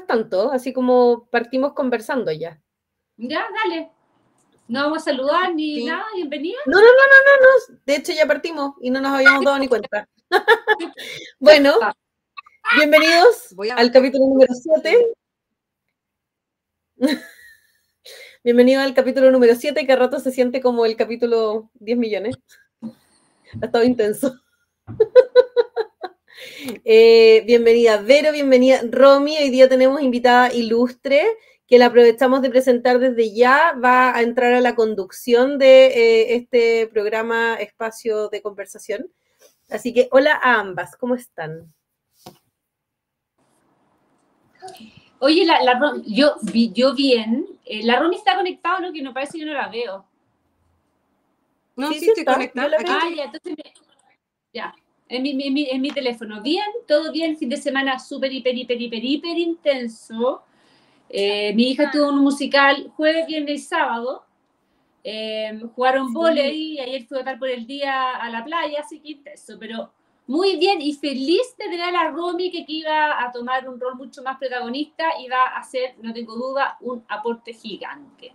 tanto, así como partimos conversando ya. Ya, dale. No vamos a saludar ni nada, bienvenida. No, de hecho ya partimos y no nos habíamos dado ni cuenta. Bueno, bienvenidos al capítulo número 7. Bienvenido al capítulo número 7, que a rato se siente como el capítulo 10 millones. Ha estado intenso. Bienvenida Vero, bienvenida Romy. Hoy día tenemos invitada ilustre, que la aprovechamos de presentar desde ya. Va a entrar a la conducción de este programa Espacio de Conversación. Así que hola a ambas, ¿cómo están? Oye, yo bien. La Romy está conectada, ¿no? Que no parece que no la veo. No, sí estoy conectada. Ya, entonces ya. En mi teléfono. Bien, todo bien. Fin de semana súper, hiper intenso. Mi hija tuvo un musical jueves, viernes y sábado. Jugaron vóley y ayer fui a estar por el día a la playa, así que intenso, pero muy bien y feliz de tener a la Romy que iba a tomar un rol mucho más protagonista y va a hacer, no tengo duda, un aporte gigante.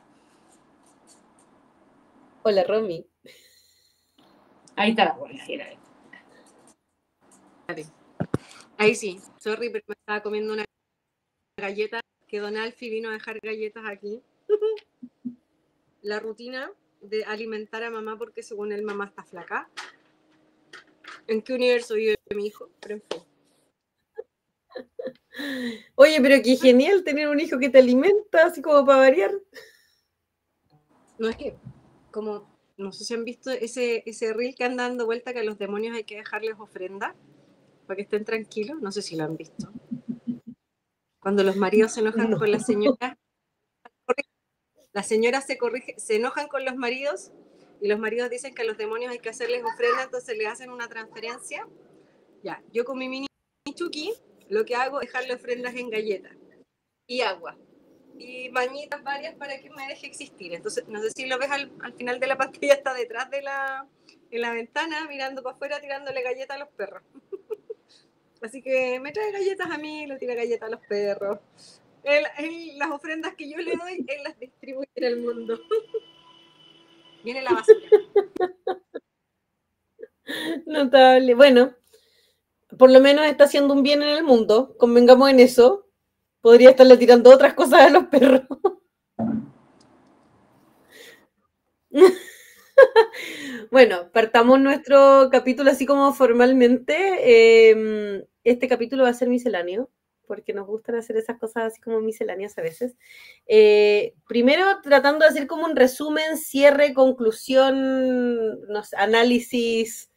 Hola, Romy. Ahí está la Romy. Ahí sí, sorry, pero me estaba comiendo una galleta que Don Alfie vino a dejar galletas aquí. La rutina de alimentar a mamá porque según él mamá está flaca. ¿En qué universo vive mi hijo? Pero en fin. Oye, pero qué genial tener un hijo que te alimenta, así como para variar. No es que, como, no sé si han visto ese reel que anda dando vuelta que a los demonios hay que dejarles ofrenda para que estén tranquilos. No sé si lo han visto. Cuando los maridos se enojan con las señoras, las señoras se enojan con los maridos y los maridos dicen que a los demonios hay que hacerles ofrenda, entonces le hacen una transferencia. Ya, yo con mi mini Chucky lo que hago es dejarle ofrendas en galletas y agua y bañitas varias para que me deje existir. Entonces, no sé si lo ves al final de la pantalla, está detrás de en la ventana, mirando para afuera, tirándole galletas a los perros. Así que me trae galletas a mí, le tira galletas a los perros. Las ofrendas que yo le doy, él las distribuye en el mundo. Viene la basura. Notable. Bueno, por lo menos está haciendo un bien en el mundo, convengamos en eso. Podría estarle tirando otras cosas a los perros. Bueno, partamos nuestro capítulo así como formalmente. Este capítulo va a ser misceláneo, porque nos gustan hacer esas cosas así como misceláneas a veces. Primero, tratando de hacer como un resumen, cierre, conclusión, no sé, análisis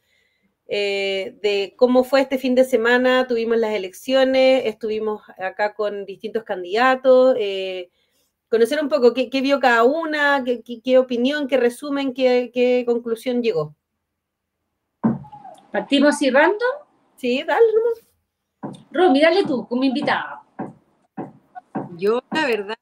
de cómo fue este fin de semana. Tuvimos las elecciones, estuvimos acá con distintos candidatos, conocer un poco qué vio cada una, qué opinión, qué resumen, qué conclusión llegó. ¿Partimos así random? Sí, dale nomás. Romy, dale tú, como invitada. Yo, la verdad,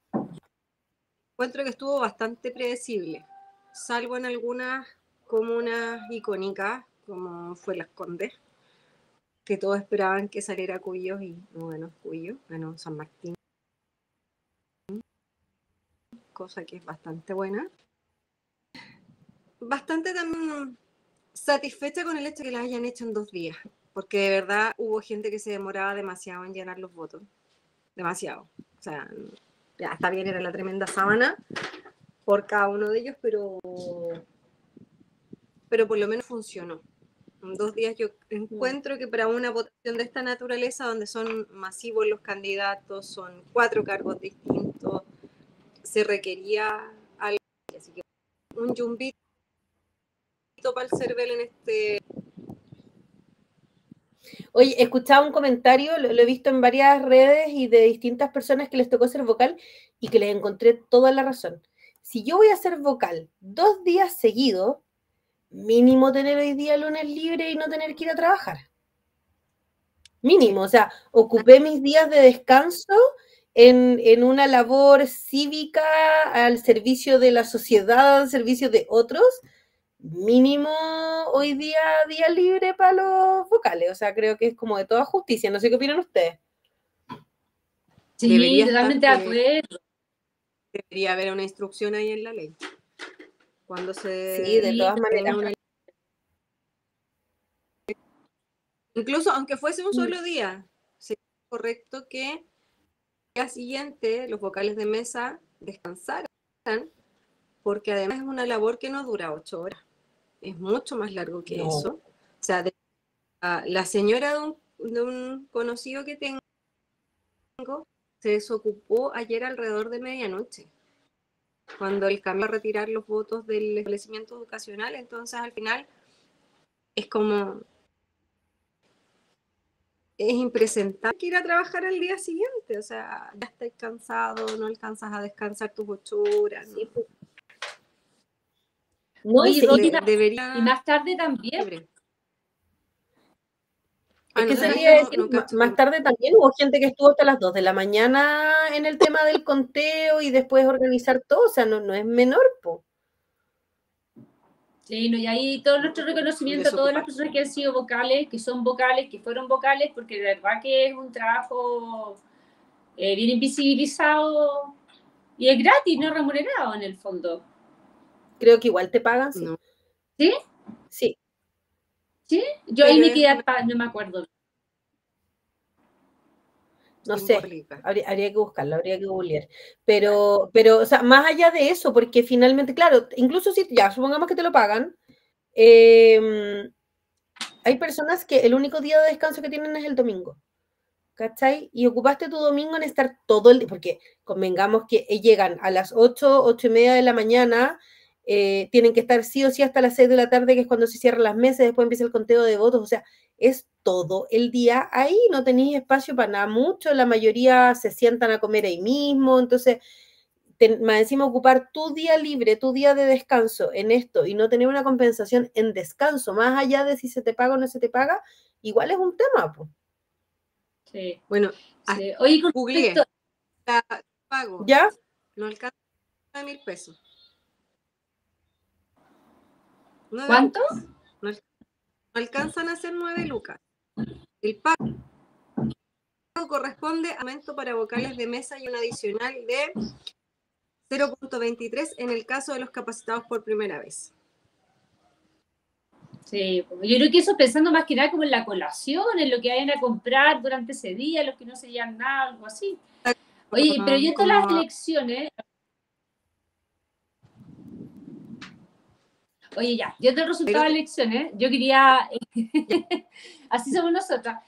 encuentro que estuvo bastante predecible, salvo en algunas comunas icónicas, como fue Las Condes, que todos esperaban que saliera Cuyo y bueno, Cuyo, ganó San Martín, cosa que es bastante buena. Bastante también satisfecha con el hecho de que las hayan hecho en 2 días, porque de verdad hubo gente que se demoraba demasiado en llenar los votos, demasiado. O sea, ya está bien, era la tremenda sábana por cada uno de ellos, pero por lo menos funcionó. En 2 días yo encuentro que para una votación de esta naturaleza, donde son masivos los candidatos, son 4 cargos distintos, se requería algo. Así que un yumbito para el CERVEL en este. Oye, escuchaba un comentario, lo he visto en varias redes y de distintas personas que les tocó ser vocal y que les encontré toda la razón. Si yo voy a ser vocal 2 días seguidos, mínimo tener hoy día lunes libre y no tener que ir a trabajar. Mínimo, o sea, ocupé mis días de descanso en una labor cívica al servicio de la sociedad, al servicio de otros. Mínimo hoy día libre para los vocales, o sea, creo que es como de toda justicia. No sé qué opinan ustedes. Sí, Debería totalmente de acuerdo. Debería haber una instrucción ahí en la ley. Cuando Sí, de todas maneras. Incluso aunque fuese un solo día, sería correcto que al día siguiente los vocales de mesa descansaran, porque además es una labor que no dura 8 horas. Es mucho más largo que eso. O sea, la señora de un conocido que tengo se desocupó ayer alrededor de medianoche, cuando el camión a retirar los votos del establecimiento educacional. Entonces al final es como, es impresentable que ir a trabajar al día siguiente. O sea, ya estás cansado, no alcanzas a descansar tus 8 horas. Sí, ¿no? pues. No, Oye, sí, y más tarde también. Es que se iba a decir, más tarde también hubo gente que estuvo hasta las 2 de la mañana en el tema del conteo y después organizar todo, o sea, no es menor, po. Sí, no, y ahí todo nuestro reconocimiento a todas las personas que han sido vocales, que son vocales, que fueron vocales, porque de verdad que es un trabajo bien invisibilizado y es gratis, no remunerado en el fondo. Creo que igual te pagan, sí. No. ¿Sí? Sí. ¿Sí? Yo ahí me quedé, no me acuerdo. No sé, habría que buscarlo, habría que googlear. Pero, o sea, más allá de eso, porque finalmente, claro, incluso si ya, supongamos que te lo pagan, hay personas que el único día de descanso que tienen es el domingo, ¿cachai? Y ocupaste tu domingo en estar todo el día, porque convengamos que llegan a las 8:30 de la mañana, tienen que estar sí o sí hasta las 6 de la tarde, que es cuando se cierran las mesas, después empieza el conteo de votos, o sea, es todo el día ahí, no tenéis espacio para nada mucho, la mayoría se sientan a comer ahí mismo, entonces, más encima ocupar tu día libre, tu día de descanso en esto y no tener una compensación en descanso, más allá de si se te paga o no se te paga, igual es un tema, pues. Sí. Bueno, sí. Oye, googleé, pago, ¿ya? no alcanza a 9.000 pesos. ¿Cuánto? No alcanzan a ser 9 lucas. El pago corresponde a aumento para vocales de mesa y un adicional de 0.23 en el caso de los capacitados por primera vez. Sí, yo creo que eso pensando más que nada como en la colación, en lo que vayan a comprar durante ese día, los que no se llevan nada, algo así. Oye, pero yo en todas las elecciones... Oye, ya, yo te resultado de elecciones, yo quería... así somos nosotras.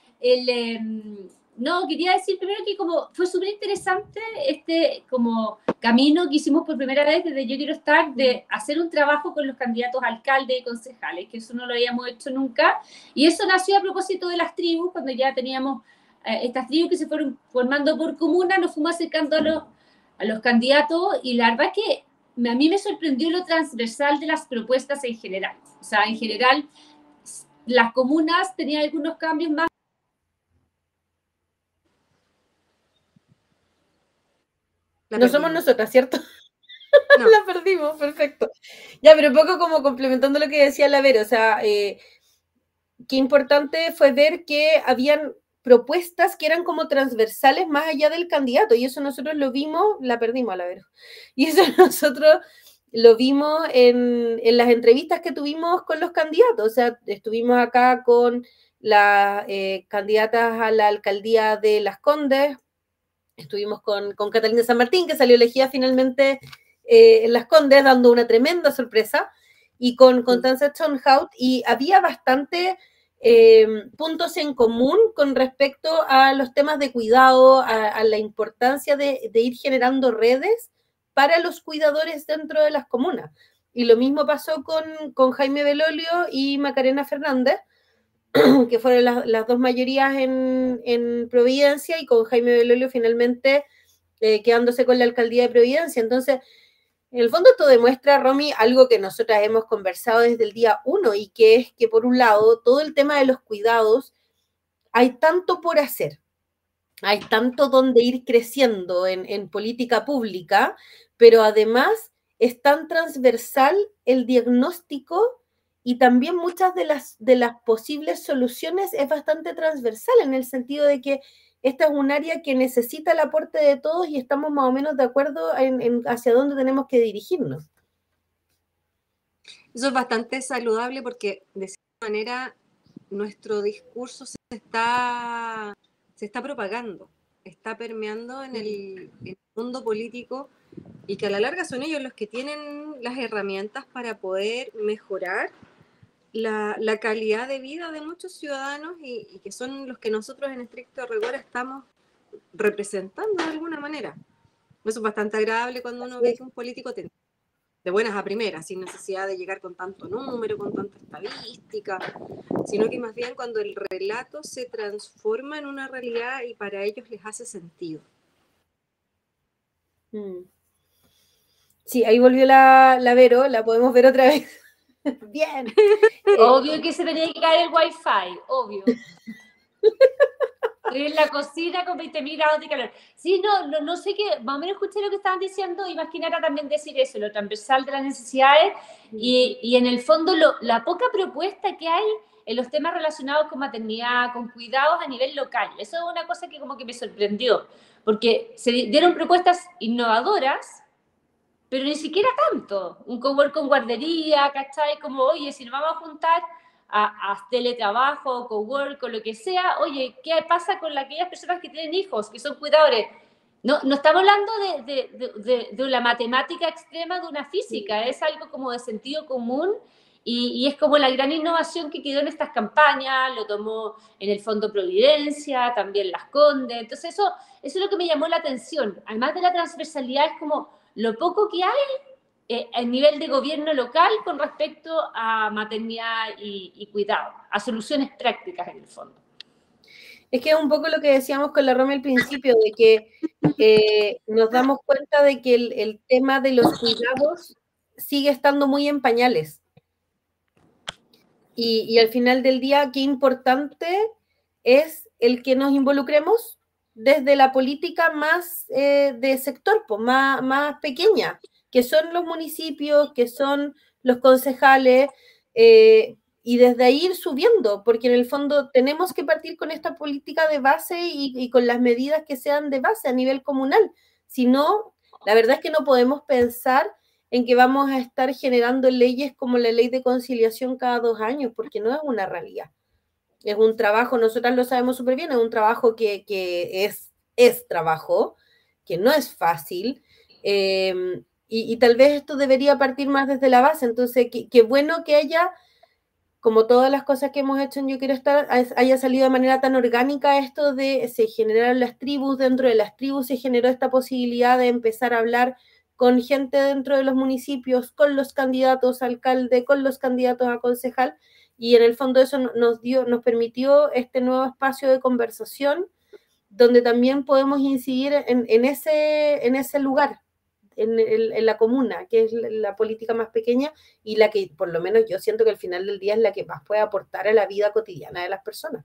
No, quería decir primero que como fue súper interesante este como camino que hicimos por primera vez desde Yo Quiero Estar, de hacer un trabajo con los candidatos a alcalde y concejales, que eso no lo habíamos hecho nunca, y eso nació a propósito de las tribus, cuando ya teníamos estas tribus que se fueron formando por comuna, nos fuimos acercando a los candidatos, y la verdad que a mí me sorprendió lo transversal de las propuestas en general. O sea, en general, las comunas tenían algunos cambios más. No somos nosotras, ¿cierto? No. La perdimos, perfecto. Ya, pero un poco como complementando lo que decía la Vera, o sea, qué importante fue ver que habían propuestas que eran como transversales más allá del candidato, y eso nosotros lo vimos, la perdimos a la Vera, y eso nosotros lo vimos en las entrevistas que tuvimos con los candidatos, o sea, estuvimos acá con las candidatas a la alcaldía de Las Condes, estuvimos con Catalina San Martín, que salió elegida finalmente en Las Condes, dando una tremenda sorpresa, y con Constanza Schoenhout, y había bastante puntos en común con respecto a los temas de cuidado, a la importancia de ir generando redes para los cuidadores dentro de las comunas. Y lo mismo pasó con Jaime Belolio y Macarena Fernández, que fueron las dos mayorías en Providencia, y con Jaime Belolio finalmente quedándose con la alcaldía de Providencia. Entonces, en el fondo esto demuestra, Romy, algo que nosotras hemos conversado desde el día 1, y que es que, por un lado, todo el tema de los cuidados, hay tanto por hacer, hay tanto donde ir creciendo en política pública, pero además es tan transversal el diagnóstico, y también muchas de las posibles soluciones es bastante transversal, en el sentido de que esta es un área que necesita el aporte de todos y estamos más o menos de acuerdo en hacia dónde tenemos que dirigirnos. Eso es bastante saludable porque de cierta manera nuestro discurso se está propagando, está permeando en el mundo político, y que a la larga son ellos los que tienen las herramientas para poder mejorar la calidad de vida de muchos ciudadanos, y que son los que nosotros en estricto rigor estamos representando de alguna manera. Eso es bastante agradable cuando uno ve que un político te de buenas a primeras, sin necesidad de llegar con tanto número, con tanta estadística, sino que más bien cuando el relato se transforma en una realidad y para ellos les hace sentido. Sí, ahí volvió la Vero, la podemos ver otra vez. Bien. Obvio que se tenía que caer el wifi, obvio. Estoy en la cocina con 20.000 grados de calor. Sí, no sé qué, más o menos escuché lo que estaban diciendo, y más que nada también decir eso, lo transversal de las necesidades, y en el fondo la poca propuesta que hay en los temas relacionados con maternidad, con cuidados a nivel local. Eso es una cosa que como que me sorprendió, porque se dieron propuestas innovadoras, pero ni siquiera tanto. Un cowork con guardería, ¿cachai? Como, oye, si nos vamos a juntar a teletrabajo, cowork, o lo que sea, oye, ¿qué pasa con aquellas personas que tienen hijos, que son cuidadores? No estamos hablando de la matemática extrema de una física, es algo como de sentido común, y es como la gran innovación que quedó en estas campañas, lo tomó en el Fondo Providencia, también Las Condes. Entonces eso es lo que me llamó la atención. Además de la transversalidad, es como lo poco que hay a nivel de gobierno local con respecto a maternidad y cuidado, a soluciones prácticas en el fondo. Es que es un poco lo que decíamos con la Romy al principio, de que nos damos cuenta de que el tema de los cuidados sigue estando muy en pañales. Y al final del día, qué importante es el que nos involucremos desde la política más de sector, pues, más pequeña, que son los municipios, que son los concejales, y desde ahí ir subiendo, porque en el fondo tenemos que partir con esta política de base y con las medidas que sean de base a nivel comunal. Si no, la verdad es que no podemos pensar en que vamos a estar generando leyes como la ley de conciliación cada 2 años, porque no es una realidad. Es un trabajo, nosotras lo sabemos súper bien, es un trabajo que es trabajo, que no es fácil, y tal vez esto debería partir más desde la base. Entonces, qué bueno que haya, como todas las cosas que hemos hecho en Yo Quiero Estar, haya salido de manera tan orgánica esto de, se generaron las tribus, dentro de las tribus se generó esta posibilidad de empezar a hablar con gente dentro de los municipios, con los candidatos a alcalde, con los candidatos a concejal, y en el fondo eso nos permitió este nuevo espacio de conversación donde también podemos incidir en ese lugar, en la comuna, que es la política más pequeña y la que, por lo menos yo siento que al final del día es la que más puede aportar a la vida cotidiana de las personas.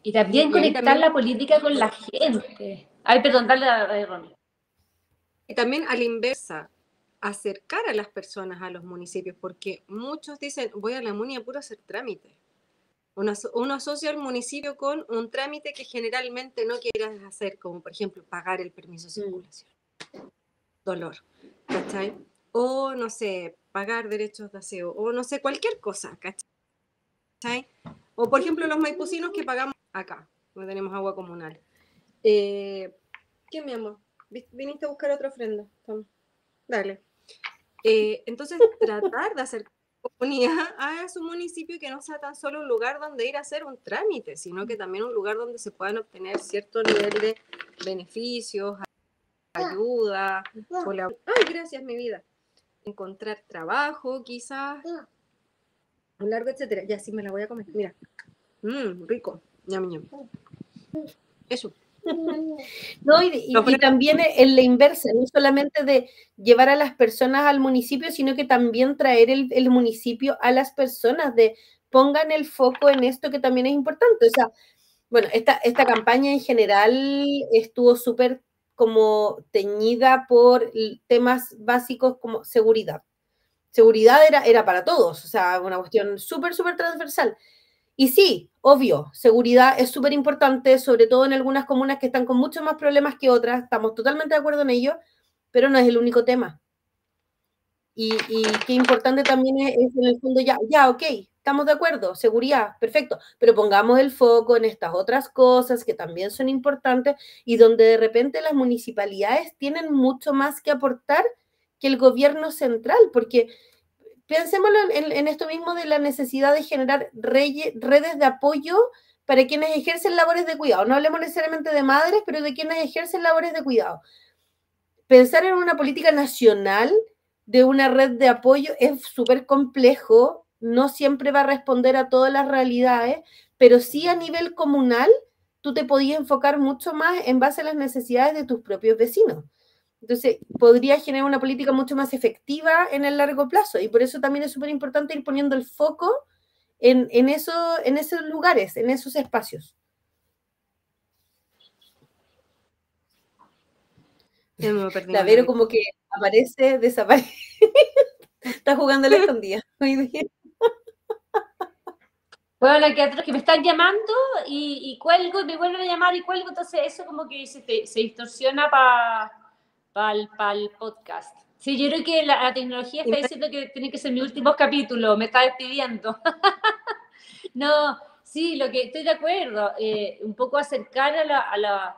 Y también conectar la política con la gente. Ay, perdón, dale a Ronnie. Y también a la inversa, acercar a las personas a los municipios, porque muchos dicen, voy a la muni a puro hacer trámite. Uno asocia al municipio con un trámite que generalmente no quieras hacer, como por ejemplo pagar el permiso de circulación. Dolor, ¿cachai? O no sé, pagar derechos de aseo, o no sé, cualquier cosa, ¿cachai? O por ejemplo los maipucinos que pagamos acá, no tenemos agua comunal. ¿Qué, mi amor? ¿Viniste a buscar otra ofrenda? Toma. Dale. Entonces, tratar de hacer comunidad a su municipio, que no sea tan solo un lugar donde ir a hacer un trámite, sino que también un lugar donde se puedan obtener cierto nivel de beneficios, ayuda, ay, gracias, mi vida. Encontrar trabajo, quizás, un largo, etcétera. Ya sí me la voy a comer. Mira, rico. Ñam, ñam. Eso. No, y también en la inversa, no solamente de llevar a las personas al municipio, sino que también traer el municipio a las personas, de pongan el foco en esto que también es importante. O sea, bueno, esta campaña en general estuvo súper como teñida por temas básicos como seguridad. Seguridad era para todos, o sea, una cuestión súper, súper transversal. Y sí, obvio, seguridad es súper importante, sobre todo en algunas comunas que están con muchos más problemas que otras, estamos totalmente de acuerdo en ello, pero no es el único tema. Y qué importante también es en el fondo, ok, estamos de acuerdo, seguridad, perfecto, pero pongamos el foco en estas otras cosas que también son importantes y donde de repente las municipalidades tienen mucho más que aportar que el gobierno central, porque pensémoslo en esto mismo de la necesidad de generar redes de apoyo para quienes ejercen labores de cuidado. No hablemos necesariamente de madres, pero de quienes ejercen labores de cuidado. Pensar en una política nacional de una red de apoyo es súper complejo, no siempre va a responder a todas las realidades, pero sí a nivel comunal tú te podías enfocar mucho más en base a las necesidades de tus propios vecinos. Entonces, podría generar una política mucho más efectiva en el largo plazo y por eso también es súper importante ir poniendo el foco en esos lugares, en esos espacios. La Vero como que aparece, desaparece. Está jugando a la escondida. Bueno, que otros que me están llamando y cuelgo y me vuelven a llamar y cuelgo, entonces eso como que se distorsiona para el podcast. Sí, yo creo que la tecnología está diciendo que tiene que ser mi último capítulo, me está despidiendo. No, sí, lo que estoy de acuerdo, un poco acercar a la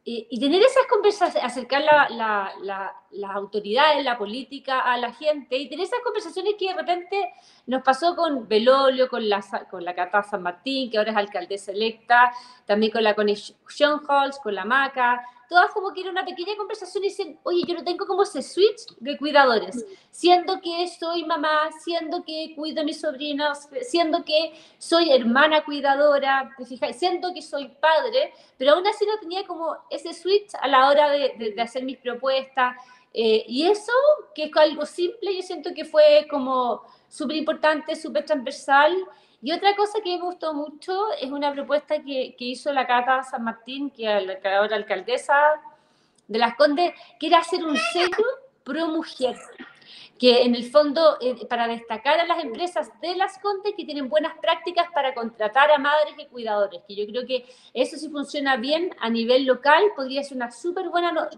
y tener esas conversaciones, acercar las autoridades, la política a la gente y tener esas conversaciones que de repente nos pasó con Belolio, con la Cata San Martín, que ahora es alcaldesa electa, también con la Conexión Halls, con la Maca, todas como que era una pequeña conversación y dicen, oye, yo no tengo como ese switch de cuidadores, siendo que soy mamá, siendo que cuido a mis sobrinos, siendo que soy hermana cuidadora, ¿te fijas? Siendo que soy padre, pero aún así no tenía como ese switch a la hora de hacer mis propuestas. Y eso, que es algo simple, yo siento que fue como súper importante, súper transversal. Y otra cosa que me gustó mucho es una propuesta que hizo la Cata San Martín, que es la ahora alcaldesa de Las Condes, que era hacer un sello pro mujer, que en el fondo para destacar a las empresas de Las Condes que tienen buenas prácticas para contratar a madres y cuidadores, que yo creo que eso si funciona bien a nivel local podría ser una súper buena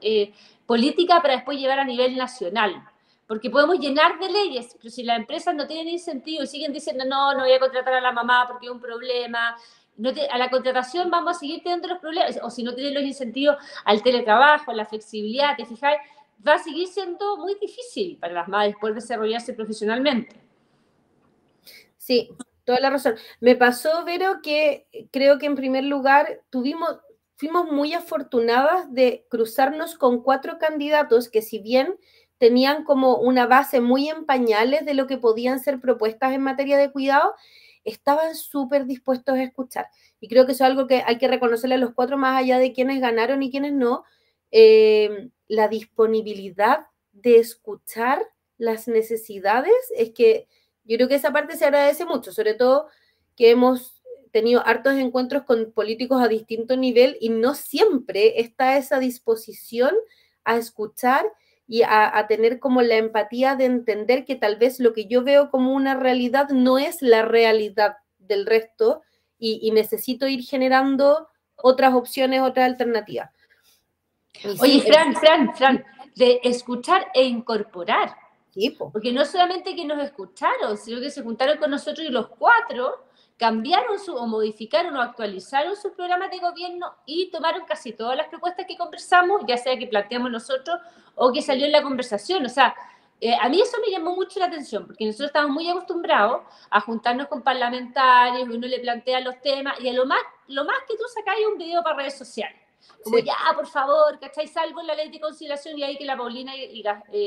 política para después llevar a nivel nacional. Porque podemos llenar de leyes, pero si las empresas no tienen incentivo y siguen diciendo no, no voy a contratar a la mamá porque es un problema, a la contratación vamos a seguir teniendo los problemas, o si no tienen los incentivos al teletrabajo, a la flexibilidad, ¿te fijáis? Va a seguir siendo muy difícil para las madres poder desarrollarse profesionalmente. Sí, toda la razón. Me pasó, Vero, que creo que en primer lugar fuimos muy afortunadas de cruzarnos con 4 candidatos que si bien tenían como una base muy en pañales de lo que podían ser propuestas en materia de cuidado, estaban súper dispuestos a escuchar. Y creo que eso es algo que hay que reconocerle a los 4 más allá de quienes ganaron y quienes no, la disponibilidad de escuchar las necesidades es que yo creo que esa parte se agradece mucho, sobre todo que hemos tenido hartos encuentros con políticos a distinto nivel y no siempre está esa disposición a escuchar y a tener como la empatía de entender que tal vez lo que yo veo como una realidad no es la realidad del resto y necesito ir generando otras opciones, otras alternativas. Oye, Fran, de escuchar e incorporar. Sí, porque no solamente que nos escucharon, sino que se juntaron con nosotros y los 4 cambiaron o modificaron o actualizaron sus programas de gobierno y tomaron casi todas las propuestas que conversamos, ya sea que planteamos nosotros o que salió en la conversación. O sea, a mí eso me llamó mucho la atención, porque nosotros estamos muy acostumbrados a juntarnos con parlamentarios, uno le plantea los temas y a lo más que tú sacáis un video para redes sociales. Como ya, por favor, ¿cachai? Salvo la ley de conciliación y ahí que la Paulina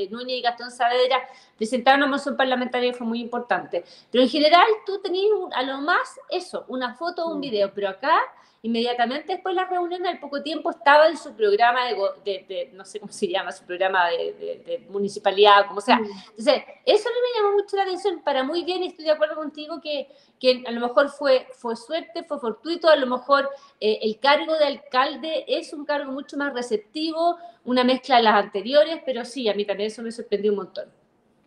Núñez y Gastón Saavedra presentaron una moción parlamentaria que fue muy importante. Pero en general tú tenías a lo más eso, una foto o un video, pero acá inmediatamente después de la reunión al poco tiempo estaba en su programa de no sé cómo se llama, su programa de municipalidad, como sea. Entonces, eso a mí me llamó mucho la atención, para muy bien, y estoy de acuerdo contigo que a lo mejor fue suerte, fue fortuito, a lo mejor el cargo de alcalde es un cargo mucho más receptivo, una mezcla de las anteriores, pero sí, a mí también eso me sorprendió un montón.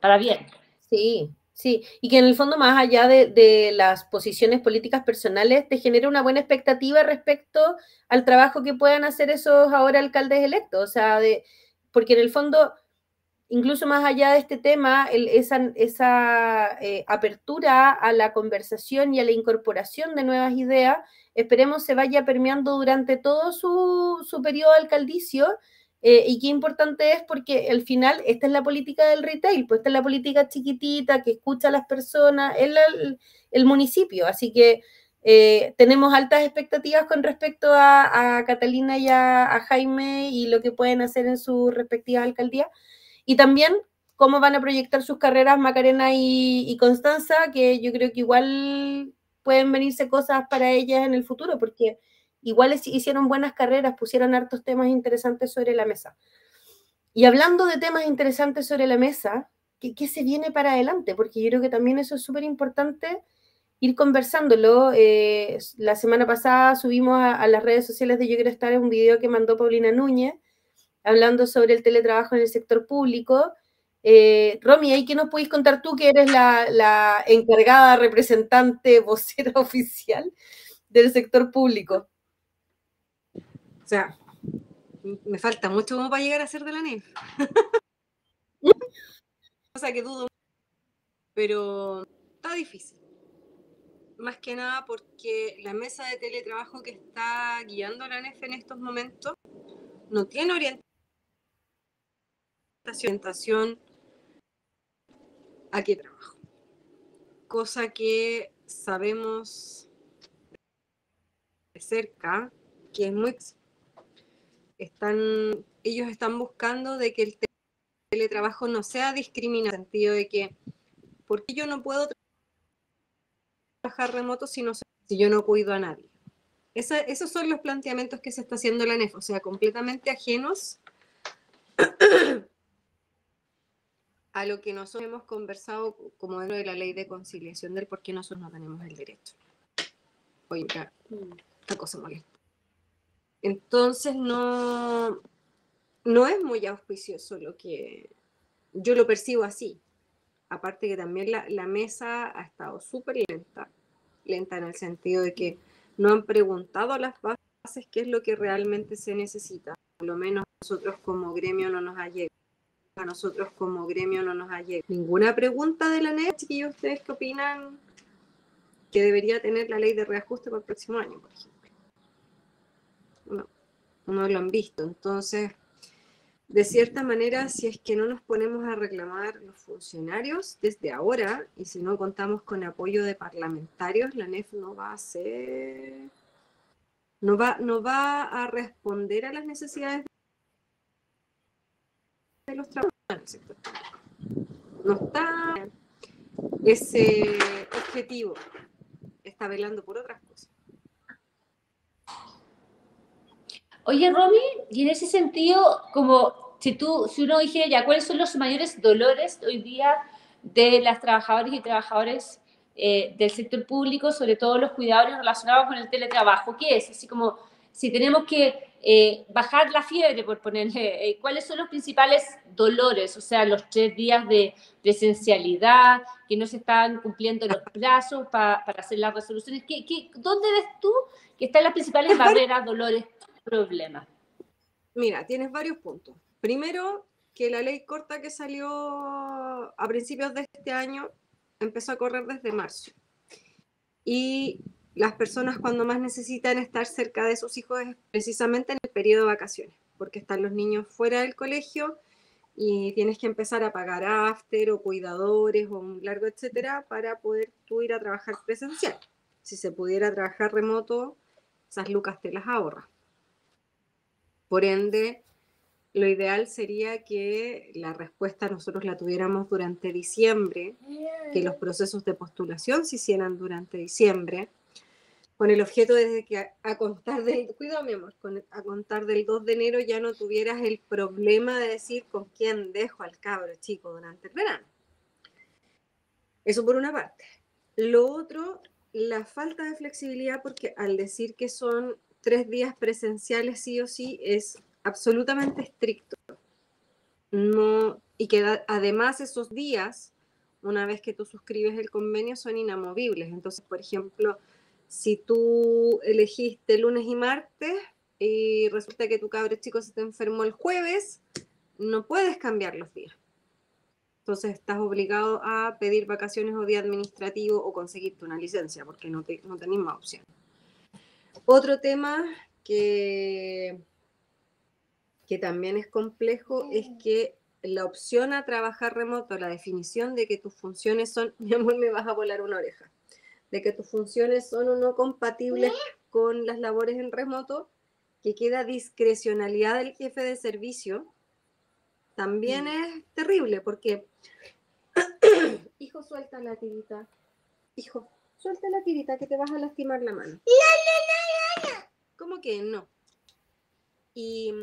Para bien. Sí, Sí, y que en el fondo, más allá de las posiciones políticas personales, te genera una buena expectativa respecto al trabajo que puedan hacer esos ahora alcaldes electos. O sea, porque en el fondo, incluso más allá de este tema, esa apertura a la conversación y a la incorporación de nuevas ideas, esperemos se vaya permeando durante todo su periodo alcaldicio. Y qué importante es porque al final esta es la política del retail, pues esta es la política chiquitita que escucha a las personas, el municipio. Así que tenemos altas expectativas con respecto a Catalina y a Jaime y lo que pueden hacer en sus respectivas alcaldías. Y también cómo van a proyectar sus carreras Macarena y Constanza, que yo creo que igual pueden venirse cosas para ellas en el futuro, porque igual hicieron buenas carreras, pusieron hartos temas interesantes sobre la mesa. Y hablando de temas interesantes sobre la mesa, ¿qué se viene para adelante? Porque yo creo que también eso es súper importante ir conversándolo. La semana pasada subimos a las redes sociales de Yo Quiero Estar un video que mandó Paulina Núñez, hablando sobre el teletrabajo en el sector público. Romy, ¿ahí qué nos podéis contar tú, que eres la encargada, representante, vocera oficial del sector público? O sea, me falta mucho como para llegar a ser de la NEF. Cosa que dudo, pero está difícil. Más que nada porque la mesa de teletrabajo que está guiando a la NEF en estos momentos no tiene orientación a qué trabajo. Cosa que sabemos de cerca que es muy... ellos están buscando de que el teletrabajo no sea discriminado, en el sentido de que, ¿por qué yo no puedo trabajar remoto si yo no cuido a nadie? Esos son los planteamientos que se está haciendo la NEF, o sea, completamente ajenos a lo que nosotros hemos conversado como dentro de la ley de conciliación del por qué nosotros no tenemos el derecho. Oye, esta cosa molesta. Entonces no es muy auspicioso lo que yo lo percibo así. Aparte que también la mesa ha estado súper lenta en el sentido de que no han preguntado a las bases qué es lo que realmente se necesita. Por lo menos nosotros como gremio no nos ha llegado. A nosotros como gremio no nos ha llegado ninguna pregunta de la NEF. ¿Y ustedes qué opinan que debería tener la ley de reajuste para el próximo año, por ejemplo? No lo han visto. Entonces, de cierta manera, si es que no nos ponemos a reclamar los funcionarios desde ahora, y si no contamos con apoyo de parlamentarios, la NEF no va a hacer, no va a responder a las necesidades de los trabajadores del sector público. No está ese objetivo, está velando por otras cosas. Oye, Romy, y en ese sentido, como si uno dijera ya, ¿cuáles son los mayores dolores hoy día de las trabajadoras y trabajadores del sector público, sobre todo los cuidadores relacionados con el teletrabajo? ¿Qué es? Así como, si tenemos que bajar la fiebre, por ponerle, ¿cuáles son los principales dolores? O sea, los 3 días de presencialidad, que no se están cumpliendo los plazos para hacer las resoluciones. ¿Dónde ves tú que están las principales barreras, dolores, problemas? Mira, tienes varios puntos. Primero, que la ley corta que salió a principios de este año empezó a correr desde marzo. Y las personas cuando más necesitan estar cerca de sus hijos es precisamente en el periodo de vacaciones, porque están los niños fuera del colegio y tienes que empezar a pagar after o cuidadores o un largo etcétera para poder tú ir a trabajar presencial. Si se pudiera trabajar remoto, esas lucas te las ahorras. Por ende, lo ideal sería que la respuesta nosotros la tuviéramos durante diciembre, que los procesos de postulación se hicieran durante diciembre, con el objeto de que a contar del, cuidado mi amor, a contar del 2 de enero ya no tuvieras el problema de decir con quién dejo al cabro chico durante el verano. Eso por una parte. Lo otro, la falta de flexibilidad, porque al decir que son 3 días presenciales sí o sí es absolutamente estricto. No, y que además esos días una vez que tú suscribes el convenio, son inamovibles. Entonces, por ejemplo, si tú elegiste lunes y martes y resulta que tu cabro chico se te enfermó el jueves, no puedes cambiar los días. Entonces estás obligado a pedir vacaciones o día administrativo o conseguirte una licencia, porque no tenés más opción. Otro tema que también es complejo es que la opción a trabajar remoto, la definición de que tus funciones son, mi amor, me vas a volar una oreja, de que tus funciones son o no compatibles con las labores en remoto, que queda discrecionalidad del jefe de servicio, también es terrible, porque hijo, suelta la tirita, hijo, suelta la tirita que te vas a lastimar la mano. ¿Cómo que no? Y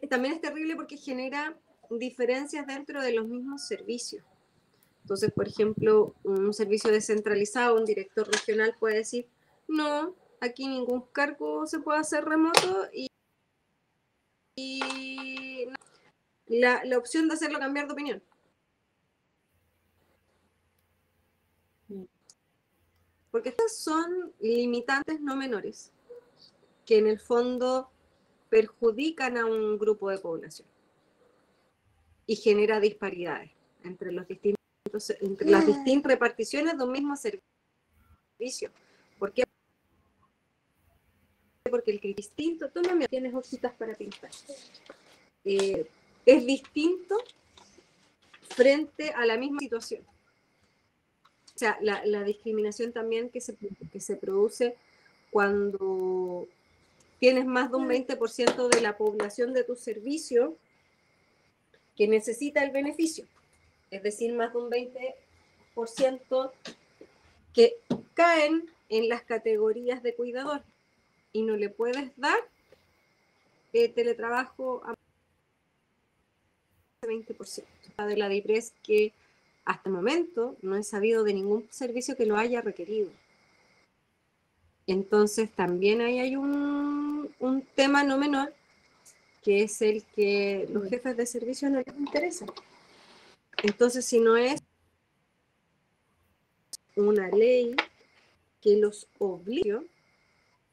también es terrible porque genera diferencias dentro de los mismos servicios. Entonces, por ejemplo, un servicio descentralizado, un director regional puede decir, no, aquí ningún cargo se puede hacer remoto y no, la opción de hacerlo cambiar de opinión. Porque estas son limitantes no menores, que en el fondo perjudican a un grupo de población y genera disparidades entre las distintas reparticiones de un mismo servicio. ¿Por qué? Porque el que es distinto, toma, tienes hojitas para pintar, es distinto frente a la misma situación. O sea, la discriminación también que se produce cuando tienes más de un 20% de la población de tu servicio que necesita el beneficio. Es decir, más de un 20% que caen en las categorías de cuidador y no le puedes dar teletrabajo a 20% de la DIPRES, que hasta el momento no he sabido de ningún servicio que lo haya requerido. Entonces también ahí hay un tema no menor, que es el que los jefes de servicio no les interesa. Entonces, si no es una ley que los obligue,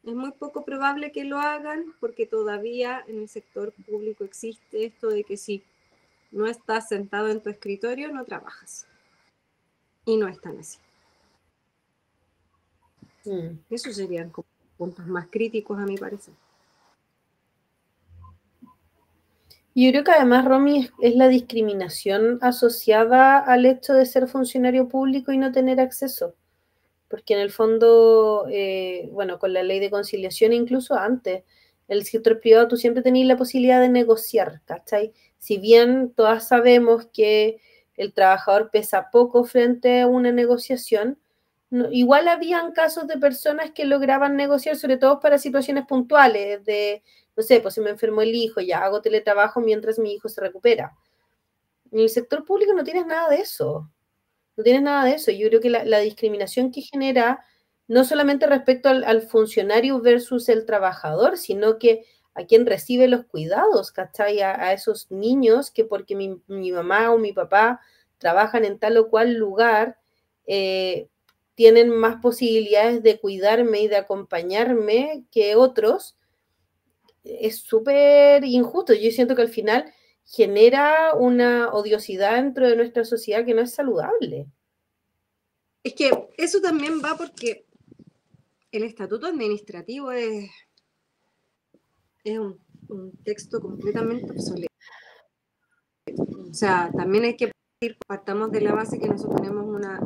es muy poco probable que lo hagan, porque todavía en el sector público existe esto de que si no estás sentado en tu escritorio, no trabajas. Y no es tan así. Esos serían como puntos más críticos, a mi parecer. Yo creo que además, Romy, es la discriminación asociada al hecho de ser funcionario público y no tener acceso. Porque en el fondo, bueno, con la ley de conciliación, incluso antes, en el sector privado tú siempre tenías la posibilidad de negociar, ¿cachai? Si bien todas sabemos que el trabajador pesa poco frente a una negociación, no, igual habían casos de personas que lograban negociar, sobre todo para situaciones puntuales, de, no sé, pues se me enfermó el hijo, ya hago teletrabajo mientras mi hijo se recupera. En el sector público no tienes nada de eso. No tienes nada de eso. Yo creo que la discriminación que genera, no solamente respecto al funcionario versus el trabajador, sino que a quien recibe los cuidados, ¿cachai? A esos niños que porque mi mamá o mi papá trabajan en tal o cual lugar, tienen más posibilidades de cuidarme y de acompañarme que otros, es súper injusto. Yo siento que al final genera una odiosidad dentro de nuestra sociedad que no es saludable. Es que eso también va porque el estatuto administrativo es un texto completamente obsoleto. O sea, también hay que partamos de la base que nosotros tenemos una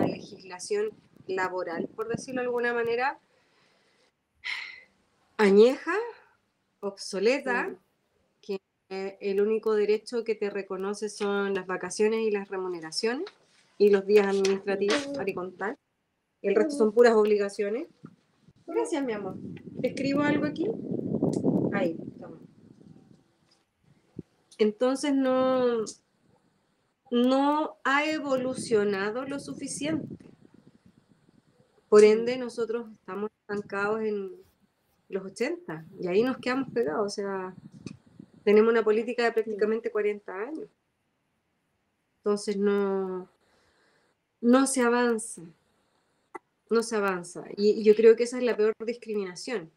legislación laboral, por decirlo de alguna manera, añeja, obsoleta, que el único derecho que te reconoce son las vacaciones y las remuneraciones y los días administrativos, para contar. El resto son puras obligaciones. Gracias, mi amor. ¿Escribo algo aquí? Ahí, toma. Entonces no ha evolucionado lo suficiente. Por ende, nosotros estamos estancados en los 80 y ahí nos quedamos pegados. O sea, tenemos una política de prácticamente 40 años. Entonces no no se avanza, no se avanza. Y yo creo que esa es la peor discriminación.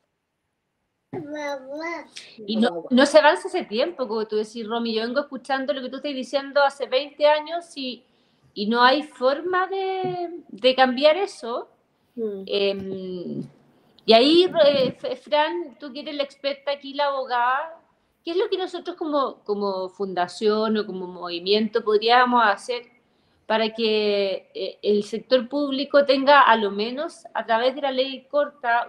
Y no se avanza hace tiempo, como tú decís, Romy. Yo vengo escuchando lo que tú estás diciendo hace 20 años y no hay forma de cambiar eso. Y ahí, Fran, tú que eres la experta aquí, la abogada, ¿qué es lo que nosotros como fundación o como movimiento podríamos hacer para que el sector público tenga, a lo menos a través de la ley corta,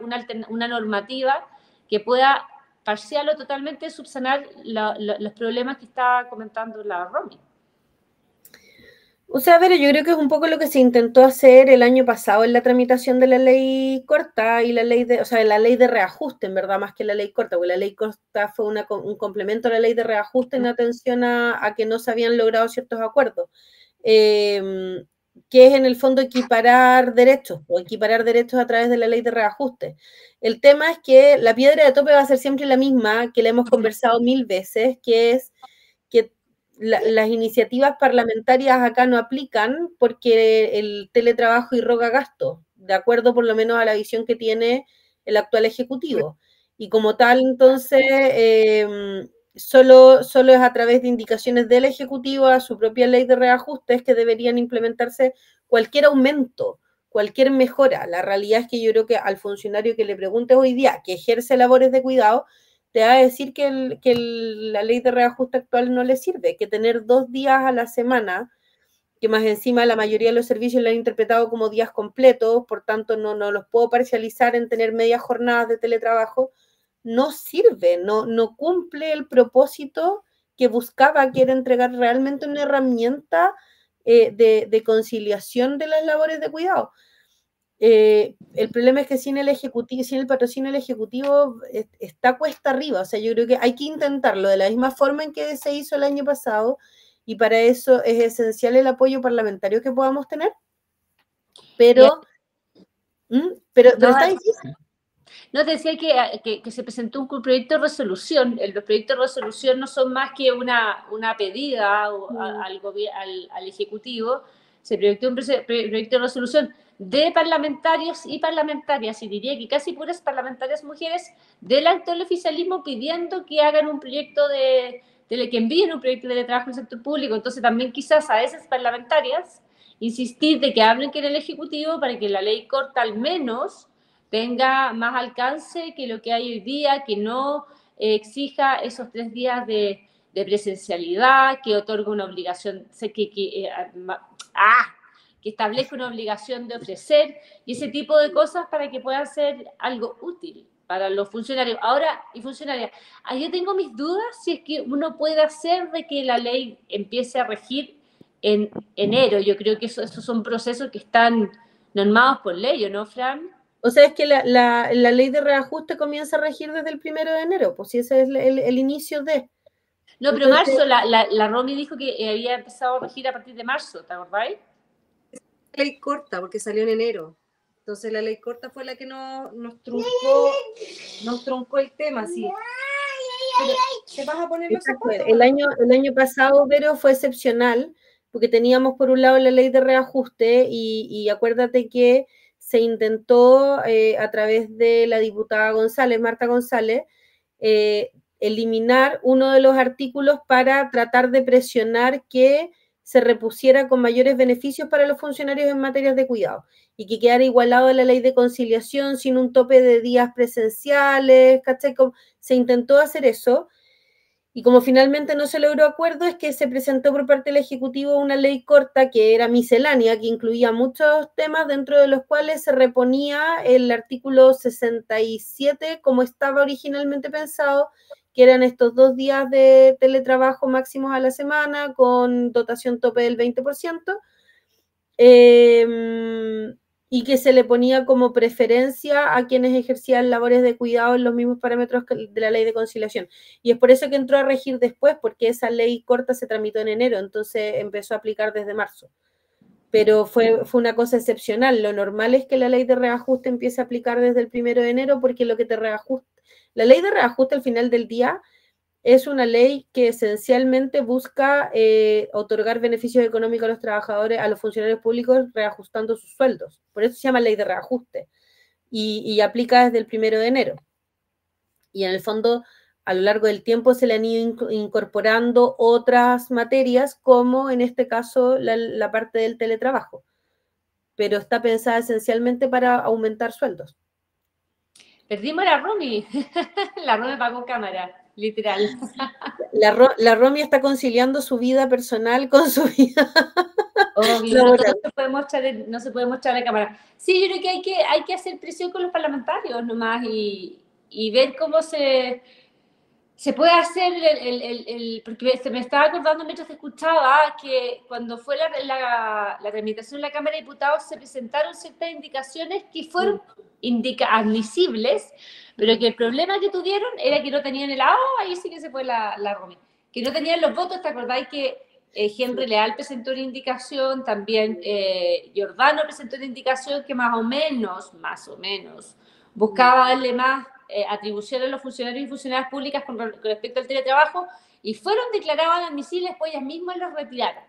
una normativa que pueda parcial o totalmente subsanar los problemas que está comentando la Romy? O sea, a ver, yo creo que es un poco lo que se intentó hacer el año pasado en la tramitación de la ley corta y la ley o sea, la ley de reajuste, en verdad, más que la ley corta, porque la ley corta fue un complemento a la ley de reajuste en atención a que no se habían logrado ciertos acuerdos, que es en el fondo equiparar derechos, o equiparar derechos a través de la ley de reajuste. El tema es que la piedra de tope va a ser siempre la misma, que la hemos conversado 1000 veces, que es que las iniciativas parlamentarias acá no aplican porque el teletrabajo irroga gastos, de acuerdo por lo menos a la visión que tiene el actual Ejecutivo. Y como tal, entonces, solo es a través de indicaciones del Ejecutivo a su propia ley de reajustes que deberían implementarse cualquier aumento, cualquier mejora. La realidad es que yo creo que al funcionario que le preguntes hoy día que ejerce labores de cuidado, te va a decir que la ley de reajuste actual no le sirve, que tener 2 días a la semana, que más encima la mayoría de los servicios lo han interpretado como días completos, por tanto no los puedo parcializar en tener medias jornadas de teletrabajo, no sirve, no cumple el propósito que buscaba, que era entregar realmente una herramienta de conciliación de las labores de cuidado. El problema es que sin el patrocinio del Ejecutivo está cuesta arriba. O sea, yo creo que hay que intentarlo de la misma forma en que se hizo el año pasado, y para eso es esencial el apoyo parlamentario que podamos tener. Pero está difícil. No, te decía que se presentó un proyecto de resolución. Los proyectos de resolución no son más que una pedida al Ejecutivo. Se proyectó un proyecto de resolución de parlamentarios y parlamentarias, y diría que casi puras parlamentarias mujeres, del actual oficialismo, pidiendo que hagan un proyecto que envíen un proyecto de trabajo en el sector público. Entonces también quizás a esas parlamentarias insistir de que hablen que en el Ejecutivo para que la ley corta al menos tenga más alcance que lo que hay hoy día, que no exija esos 3 días de presencialidad, que otorga una obligación, que establezca una obligación de ofrecer, y ese tipo de cosas para que pueda ser algo útil para los funcionarios. Ahora, y funcionarias, yo tengo mis dudas si es que uno puede hacer de que la ley empiece a regir en enero. Yo creo que esos son procesos que están normados por ley, ¿no, Fran? O sea, es que la ley de reajuste comienza a regir desde el 1 de enero, pues si ese es el inicio de... No, pero entonces, marzo, la Romy dijo que había empezado a regir a partir de marzo, ¿te acordáis? Ley corta, porque salió en enero. Entonces la ley corta fue la que nos truncó el tema, sí. ¿Te vas a poner los zapatos? El año pasado, Vero, fue excepcional, porque teníamos por un lado la ley de reajuste y acuérdate que se intentó a través de la diputada González, Marta González, eliminar uno de los artículos para tratar de presionar que se repusiera con mayores beneficios para los funcionarios en materias de cuidado y que quedara igualado a la ley de conciliación sin un tope de días presenciales, ¿cachai? Se intentó hacer eso. Y como finalmente no se logró acuerdo, es que se presentó por parte del Ejecutivo una ley corta que era miscelánea, que incluía muchos temas, dentro de los cuales se reponía el artículo 67 como estaba originalmente pensado, que eran estos 2 días de teletrabajo máximos a la semana con dotación tope del 20%. Y que se le ponía como preferencia a quienes ejercían labores de cuidado en los mismos parámetros de la ley de conciliación. Y es por eso que entró a regir después, porque esa ley corta se tramitó en enero, entonces empezó a aplicar desde marzo. Pero fue una cosa excepcional. Lo normal es que la ley de reajuste empiece a aplicar desde el 1 de enero, porque lo que te reajusta, la ley de reajuste al final del día es una ley que esencialmente busca otorgar beneficios económicos a los trabajadores, a los funcionarios públicos, reajustando sus sueldos. Por eso se llama ley de reajuste. Y aplica desde el 1 de enero. Y en el fondo, a lo largo del tiempo se le han ido incorporando otras materias, como en este caso la parte del teletrabajo. Pero está pensada esencialmente para aumentar sueldos. Perdimos a la Romy. La Romy pagó cámara, literal. La Romy está conciliando su vida personal con su vida Obvio, no se puede mostrar la cámara. Sí, yo creo que hay que hacer presión con los parlamentarios nomás y ver cómo se puede hacer porque se me estaba acordando mientras te escuchaba que cuando fue la tramitación en la Cámara de Diputados se presentaron ciertas indicaciones que fueron admisibles, pero que el problema que tuvieron era que no tenían ahí sí que se fue la Romy, que no tenían los votos. ¿Te acordáis que Henry Leal presentó una indicación, también Giordano presentó una indicación que más o menos, buscaba darle más atribuciones a los funcionarios y funcionarias públicas con respecto al teletrabajo, y fueron declaradas admisibles, pues ellas mismas los retiraron,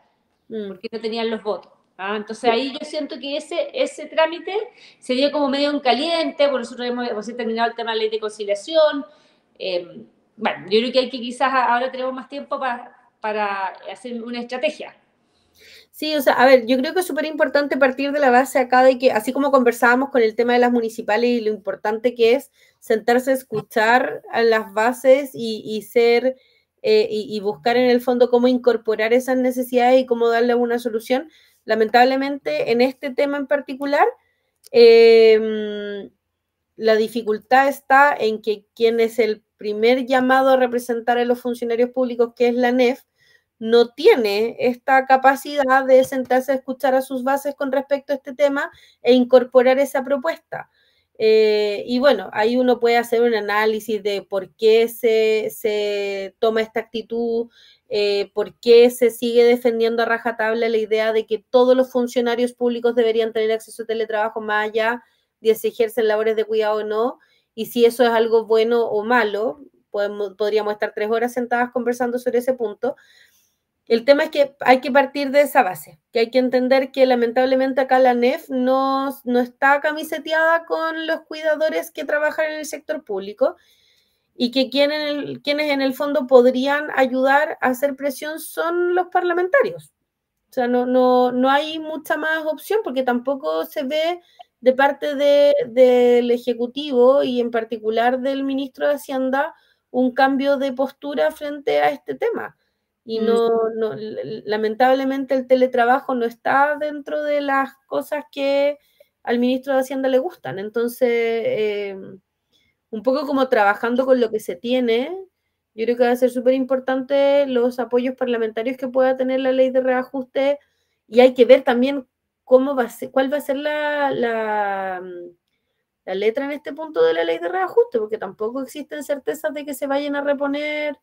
porque no tenían los votos. Entonces ahí yo siento que ese trámite se dio como medio en caliente, por nosotros hemos terminado el tema de la ley de conciliación. Bueno, yo creo que quizás ahora tenemos más tiempo para hacer una estrategia. Sí, o sea, a ver, yo creo que es súper importante partir de la base acá de que, así como conversábamos con el tema de las municipales y lo importante que es sentarse a escuchar a las bases y buscar en el fondo cómo incorporar esas necesidades y cómo darle una solución. Lamentablemente, en este tema en particular, la dificultad está en que quien es el primer llamado a representar a los funcionarios públicos, que es la ANEF, no tiene esta capacidad de sentarse a escuchar a sus bases con respecto a este tema e incorporar esa propuesta. Y bueno, ahí uno puede hacer un análisis de por qué se toma esta actitud, por qué se sigue defendiendo a rajatabla la idea de que todos los funcionarios públicos deberían tener acceso a teletrabajo más allá de si ejercen labores de cuidado o no, y si eso es algo bueno o malo. Podríamos estar 3 horas sentadas conversando sobre ese punto. El tema es que hay que partir de esa base, que hay que entender que lamentablemente acá la ANEF no está camiseteada con los cuidadores que trabajan en el sector público, y que quienes en el fondo podrían ayudar a hacer presión son los parlamentarios. O sea, no hay mucha más opción, porque tampoco se ve de parte del Ejecutivo y en particular del ministro de Hacienda un cambio de postura frente a este tema. Y lamentablemente el teletrabajo no está dentro de las cosas que al ministro de Hacienda le gustan. Entonces, un poco como trabajando con lo que se tiene, yo creo que va a ser súper importante los apoyos parlamentarios que pueda tener la ley de reajuste, y hay que ver también cuál va a ser la letra en este punto de la ley de reajuste, porque tampoco existen certezas de que se vayan a reponer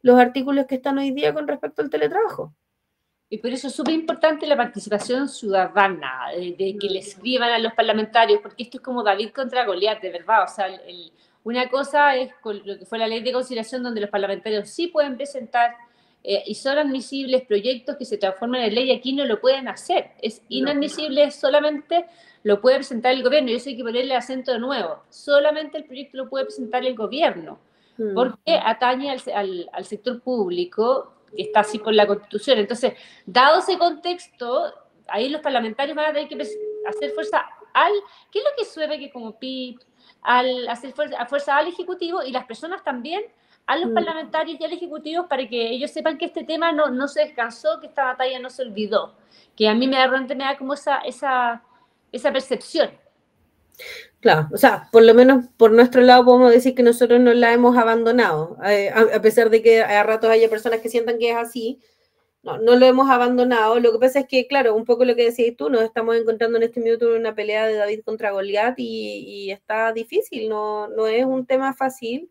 los artículos que están hoy día con respecto al teletrabajo. Y por eso es súper importante la participación ciudadana, de que le escriban a los parlamentarios, porque esto es como David contra Goliat, de verdad. O sea, una cosa es con lo que fue la ley de conciliación, donde los parlamentarios sí pueden presentar y son admisibles proyectos que se transforman en ley, y aquí no lo pueden hacer. Es inadmisible, solamente lo puede presentar el gobierno. Y eso hay que ponerle acento de nuevo. Solamente el proyecto lo puede presentar el gobierno, porque atañe al sector público, que está así con la Constitución. Entonces, dado ese contexto, ahí los parlamentarios van a tener que hacer fuerza ¿qué es lo que suele que como PIB? Al hacer fuerza al Ejecutivo, y las personas también a los parlamentarios y al Ejecutivo, para que ellos sepan que este tema no se descansó, que esta batalla no se olvidó, que a mí me da como esa percepción. Claro, o sea, por lo menos por nuestro lado podemos decir que nosotros no la hemos abandonado, a pesar de que a ratos haya personas que sientan que es así. No lo hemos abandonado. Lo que pasa es que, claro, un poco lo que decías tú, nos estamos encontrando en este minuto en una pelea de David contra Goliat, y está difícil, no es un tema fácil.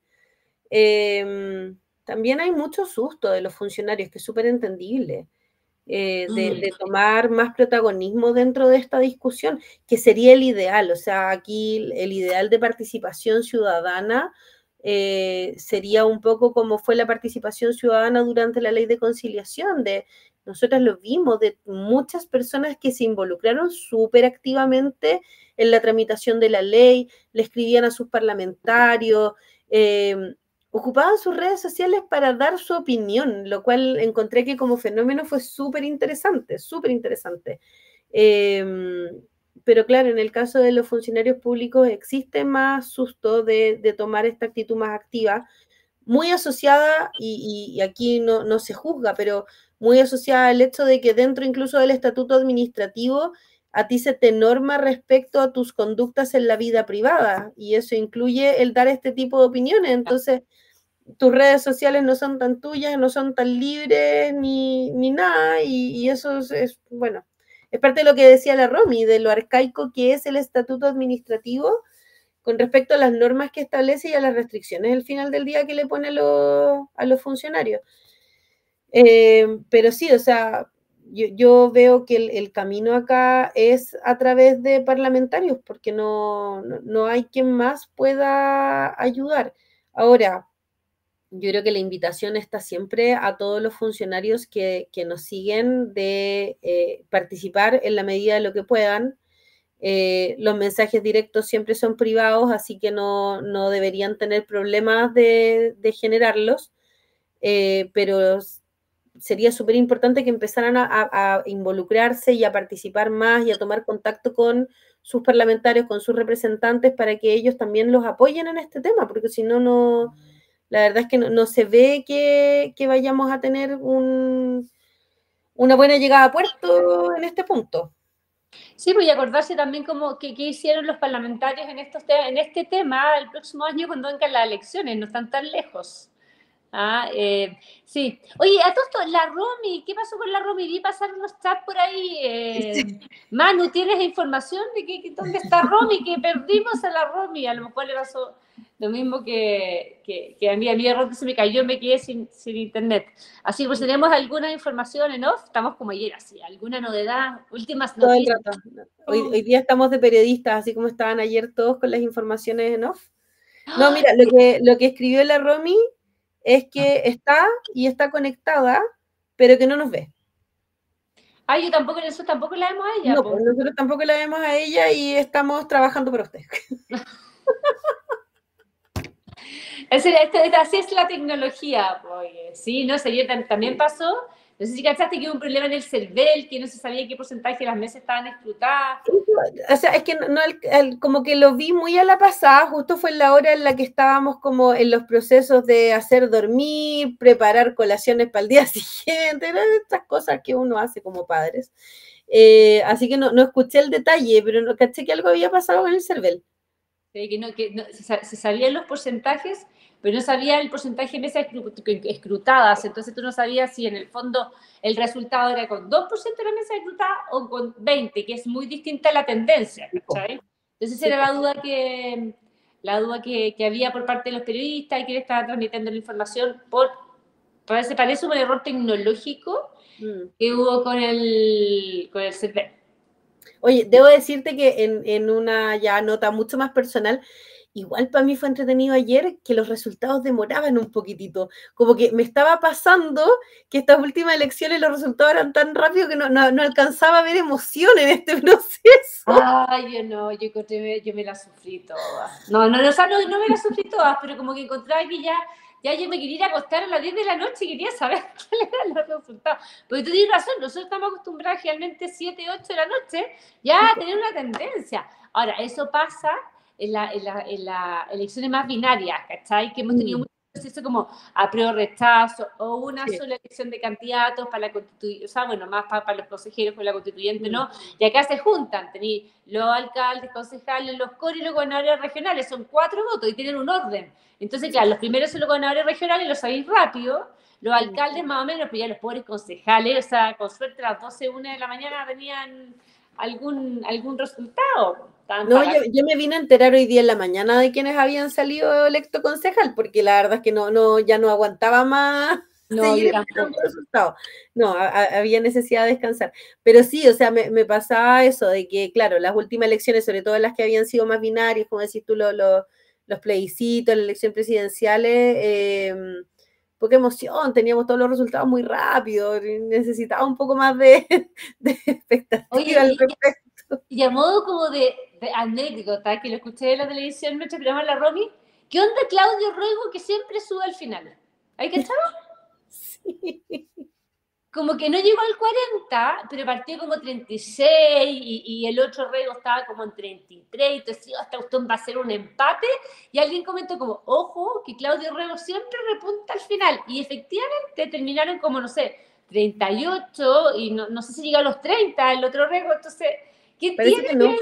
También hay mucho susto de los funcionarios, que es súper entendible, de tomar más protagonismo dentro de esta discusión, que sería el ideal. O sea, aquí el ideal de participación ciudadana sería un poco como fue la participación ciudadana durante la ley de conciliación, nosotras lo vimos, de muchas personas que se involucraron súper activamente en la tramitación de la ley, le escribían a sus parlamentarios, ocupaban sus redes sociales para dar su opinión, lo cual encontré que como fenómeno fue súper interesante, súper interesante. Pero claro, en el caso de los funcionarios públicos existe más susto de tomar esta actitud más activa, muy asociada, y aquí no se juzga, pero muy asociada al hecho de que dentro incluso del estatuto administrativo a ti se te norma respecto a tus conductas en la vida privada, y eso incluye el dar este tipo de opiniones. Entonces, tus redes sociales no son tan tuyas, no son tan libres ni nada, y eso bueno, es parte de lo que decía la Romy, de lo arcaico que es el estatuto administrativo con respecto a las normas que establece y a las restricciones al final del día que le pone a los funcionarios. Pero sí, o sea, yo veo que el camino acá es a través de parlamentarios, porque no hay quien más pueda ayudar. Ahora, yo creo que la invitación está siempre a todos los funcionarios que nos siguen de participar en la medida de lo que puedan. Los mensajes directos siempre son privados, así que no deberían tener problemas de generarlos, pero sería súper importante que empezaran a involucrarse y a participar más y a tomar contacto con sus parlamentarios, con sus representantes, para que ellos también los apoyen en este tema, porque si no, la verdad es que no se ve que vayamos a tener una buena llegada a puerto en este punto. Sí, pues y acordarse también como que hicieron los parlamentarios en este tema el próximo año cuando vengan las elecciones, no están tan lejos. Sí. Oye, a todo esto, la Romy, ¿qué pasó con la Romy? Vi pasar unos chats por ahí. Manu, ¿tienes información de dónde está Romy? Que perdimos a la Romy. A lo mejor le pasó lo mismo que a mí. A mí de repente se me cayó, me quedé sin internet. Así que pues tenemos alguna información en off. Estamos como ayer, así. ¿Alguna novedad? Últimas Todo el noticias. rato. Hoy día estamos de periodistas, así como estaban ayer todos con las informaciones en off. No, mira, lo que escribió la Romy es que está conectada, pero que no nos ve. Yo tampoco la vemos a ella. No, pues nosotros tampoco la vemos a ella y estamos trabajando para usted. Así es la tecnología, pues. Sí, no sé, también pasó. No sé si cachaste que hubo un problema en el CERVEL, que no se sabía qué porcentaje de las mesas estaban escrutadas. O sea, es que como que lo vi muy a la pasada, justo fue en la hora en la que estábamos como en los procesos de hacer dormir, preparar colaciones para el día siguiente, eran estas cosas que uno hace como padres. Así que no escuché el detalle, pero no caché que algo había pasado con el CERVEL. Se sabían los porcentajes, pero no sabía el porcentaje de mesas escrutadas. Entonces tú no sabías si en el fondo el resultado era con 2% de la mesa escrutada o con 20%, que es muy distinta a la tendencia, ¿cachai? Entonces era la duda que había por parte de los periodistas y que le estaba transmitiendo la información parece un error tecnológico que hubo con el CERVEL. Oye, debo decirte que en una ya nota mucho más personal, igual para mí fue entretenido ayer que los resultados demoraban un poquitito. Como que me estaba pasando que estas últimas elecciones los resultados eran tan rápidos que no alcanzaba a ver emoción en este proceso. Yo me la sufrí todas. No me la sufrí todas, pero como que encontraba que ya yo me quería ir a acostar a las 10 de la noche y quería saber cuáles eran los resultados. Porque tú tienes razón, nosotros estamos acostumbrados generalmente 7, 8 de la noche ya a tener una tendencia. Ahora, eso pasa en las elecciones más binarias, ¿cachai? Que hemos tenido mucho proceso como apruebo, rechazo, o una sola elección de candidatos para la constituyente, o sea, bueno, más para los consejeros con la constituyente, ¿no? Y acá se juntan, tenéis los alcaldes, concejales, los coros y los gobernadores regionales, son 4 votos y tienen un orden. Entonces, claro, los primeros son los gobernadores regionales, los sabéis rápido, los alcaldes más o menos, pero ya los pobres concejales, o sea, con suerte a las 12, 1 de la mañana tenían algún resultado. No, yo me vine a enterar hoy día en la mañana de quienes habían salido electo concejal, porque la verdad es que ya no aguantaba más seguir esperando resultados. No, había necesidad de descansar. Pero sí, o sea, me pasaba eso, de que, claro, las últimas elecciones, sobre todo las que habían sido más binarias, como decís tú, los los plebiscitos, las elecciones presidenciales, poca emoción, teníamos todos los resultados muy rápido, necesitaba un poco más de expectativa. Oye, al respecto. Y a modo como de anécdota, que lo escuché en la televisión mientras programa la Romy, ¿qué onda Claudio Rego que siempre sube al final? ¿Hay que echarlo? Sí. Como que no llegó al 40, pero partió como 36 y el otro Rego estaba como en 33, entonces esta cuestión va a ser un empate y alguien comentó como, ojo, que Claudio Rego siempre repunta al final y efectivamente terminaron como, no sé, 38 y no sé si llega a los 30 el otro Rego, entonces, ¿qué Parece tiene que no.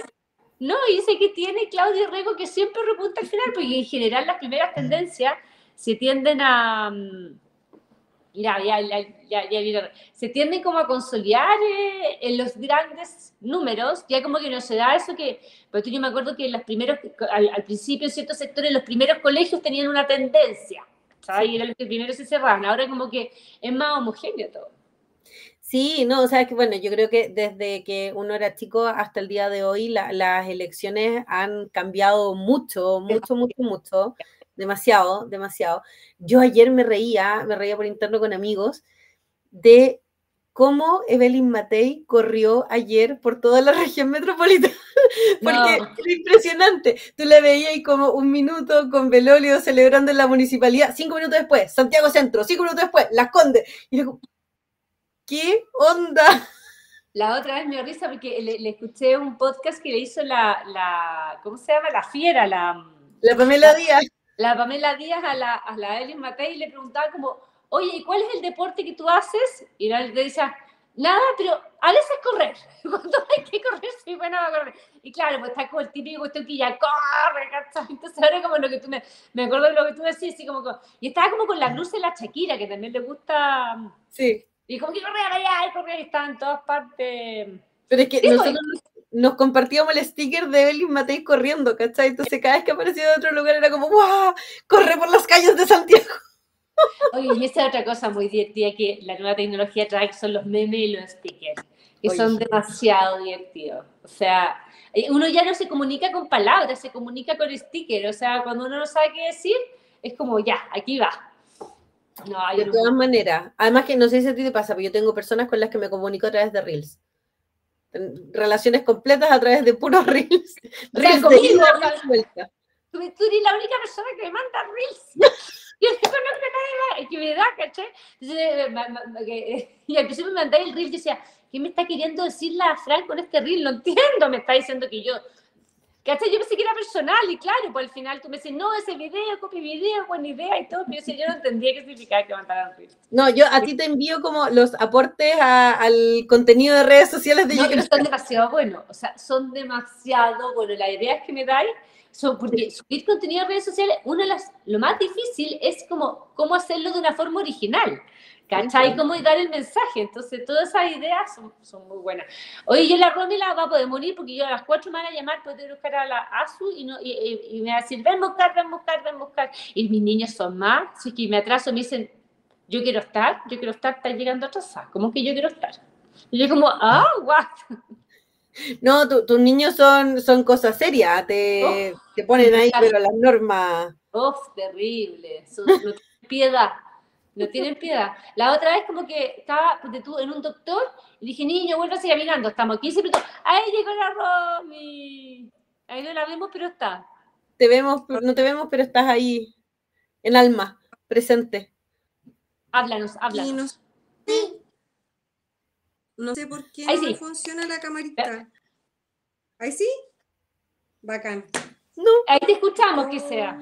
No, y dice que tiene Claudio Rego que siempre repunta al final, porque en general las primeras tendencias se tienden a... Mira, se tienden como a consolidar en los grandes números, ya como que no se da eso que, pero yo me acuerdo que al principio en ciertos sectores los primeros colegios tenían una tendencia, ¿sabes? Y eran los que primero se cerraban, ahora como que es más homogéneo todo. Sí, no, o sea, es que bueno, yo creo que desde que uno era chico hasta el día de hoy, las elecciones han cambiado mucho, demasiado, demasiado. Yo ayer me reía por interno con amigos de cómo Evelyn Matei corrió ayer por toda la región metropolitana, porque No. era impresionante. Tú la veías ahí como un minuto con Belolio celebrando en la municipalidad, 5 minutos después, Santiago Centro, 5 minutos después, Las Condes. Y yo, ¿qué onda? La otra vez me dio risa porque le escuché un podcast que le hizo ¿cómo se llama? La fiera, La Pamela Díaz. La Pamela Díaz a la Evelyn Matei y le preguntaba como, oye, ¿y cuál es el deporte que tú haces? Y le decía, nada, pero a veces correr. Cuando hay que correr, soy buena para correr. Y claro, pues está como el típico cuestión que ya corre, ¿cachai? Entonces ahora como lo que tú me acuerdo de lo que tú decías, así como, y estaba como con la luz de la Shakira, que también le gusta. Sí. Y como que corría allá y corría y estaba en todas partes. Pero es que Sí, nosotros nos compartíamos el sticker de Evelyn Matei corriendo, ¿cachai? Entonces cada vez que aparecía de otro lugar era como, ¡guau! ¡Corre por las calles de Santiago! Oye, y esa es otra cosa muy divertida que la nueva tecnología trae, que son los memes y los stickers, que Oye, son demasiado divertidos. O sea, uno ya no se comunica con palabras, se comunica con stickers. O sea, cuando uno no sabe qué decir, es como, ya, aquí va. No, de todas maneras. Además que no sé si a ti te pasa, pero yo tengo personas con las que me comunico a través de Reels. Relaciones completas a través de puros Reels. O sea, Reels conmigo, de ida y vuelta. Tú eres la única persona que me manda Reels. Yo no conozco a nadie más. Es que me da, ¿cachai? Entonces, y al principio me mandáis el Reel y decía, ¿qué me está queriendo decir la Fran con este Reel? No entiendo, me está diciendo que yo... ¿Cachai? Yo pensé que era personal y claro, pues al final tú me decís, no, ese video, copia video, buena idea y todo, pero yo no entendía qué significaba que mandaran Reels. No, yo a ti te envío como los aportes al contenido de redes sociales de No, pero YouTube. son demasiado buenos, o sea, son demasiado buenos. Las ideas que me dais son porque subir contenido a redes sociales, lo más difícil es como cómo hacerlo de una forma original, ¿cachai? Sí. Cómo dar el mensaje. Entonces, todas esas ideas son muy buenas. Oye, yo la Romy la va a poder morir porque yo a las 4 me van a llamar, pues tengo que buscar a la ASU y me va a decir, ven buscar, ven buscar, ven buscar. Y mis niños son más, si es que me atraso, me dicen, yo quiero estar, está llegando atrasada. ¿Cómo que yo quiero estar? Y yo como, what? No, tus niños son cosas serias, te ponen ahí, pero las normas. Terrible. No tienen piedad. No tienen piedad. La otra vez como que estaba en un doctor y dije, niño, vuelve a seguir mirando. Estamos 15 minutos. ¡Ahí llegó la Romy! Ahí no la vemos, pero está. No te vemos, pero estás ahí, en alma, presente. Háblanos. No sé por qué ahí no sí. me funciona la camarita. ¿Ahí sí? Bacán. No. Ahí te escuchamos, que sea.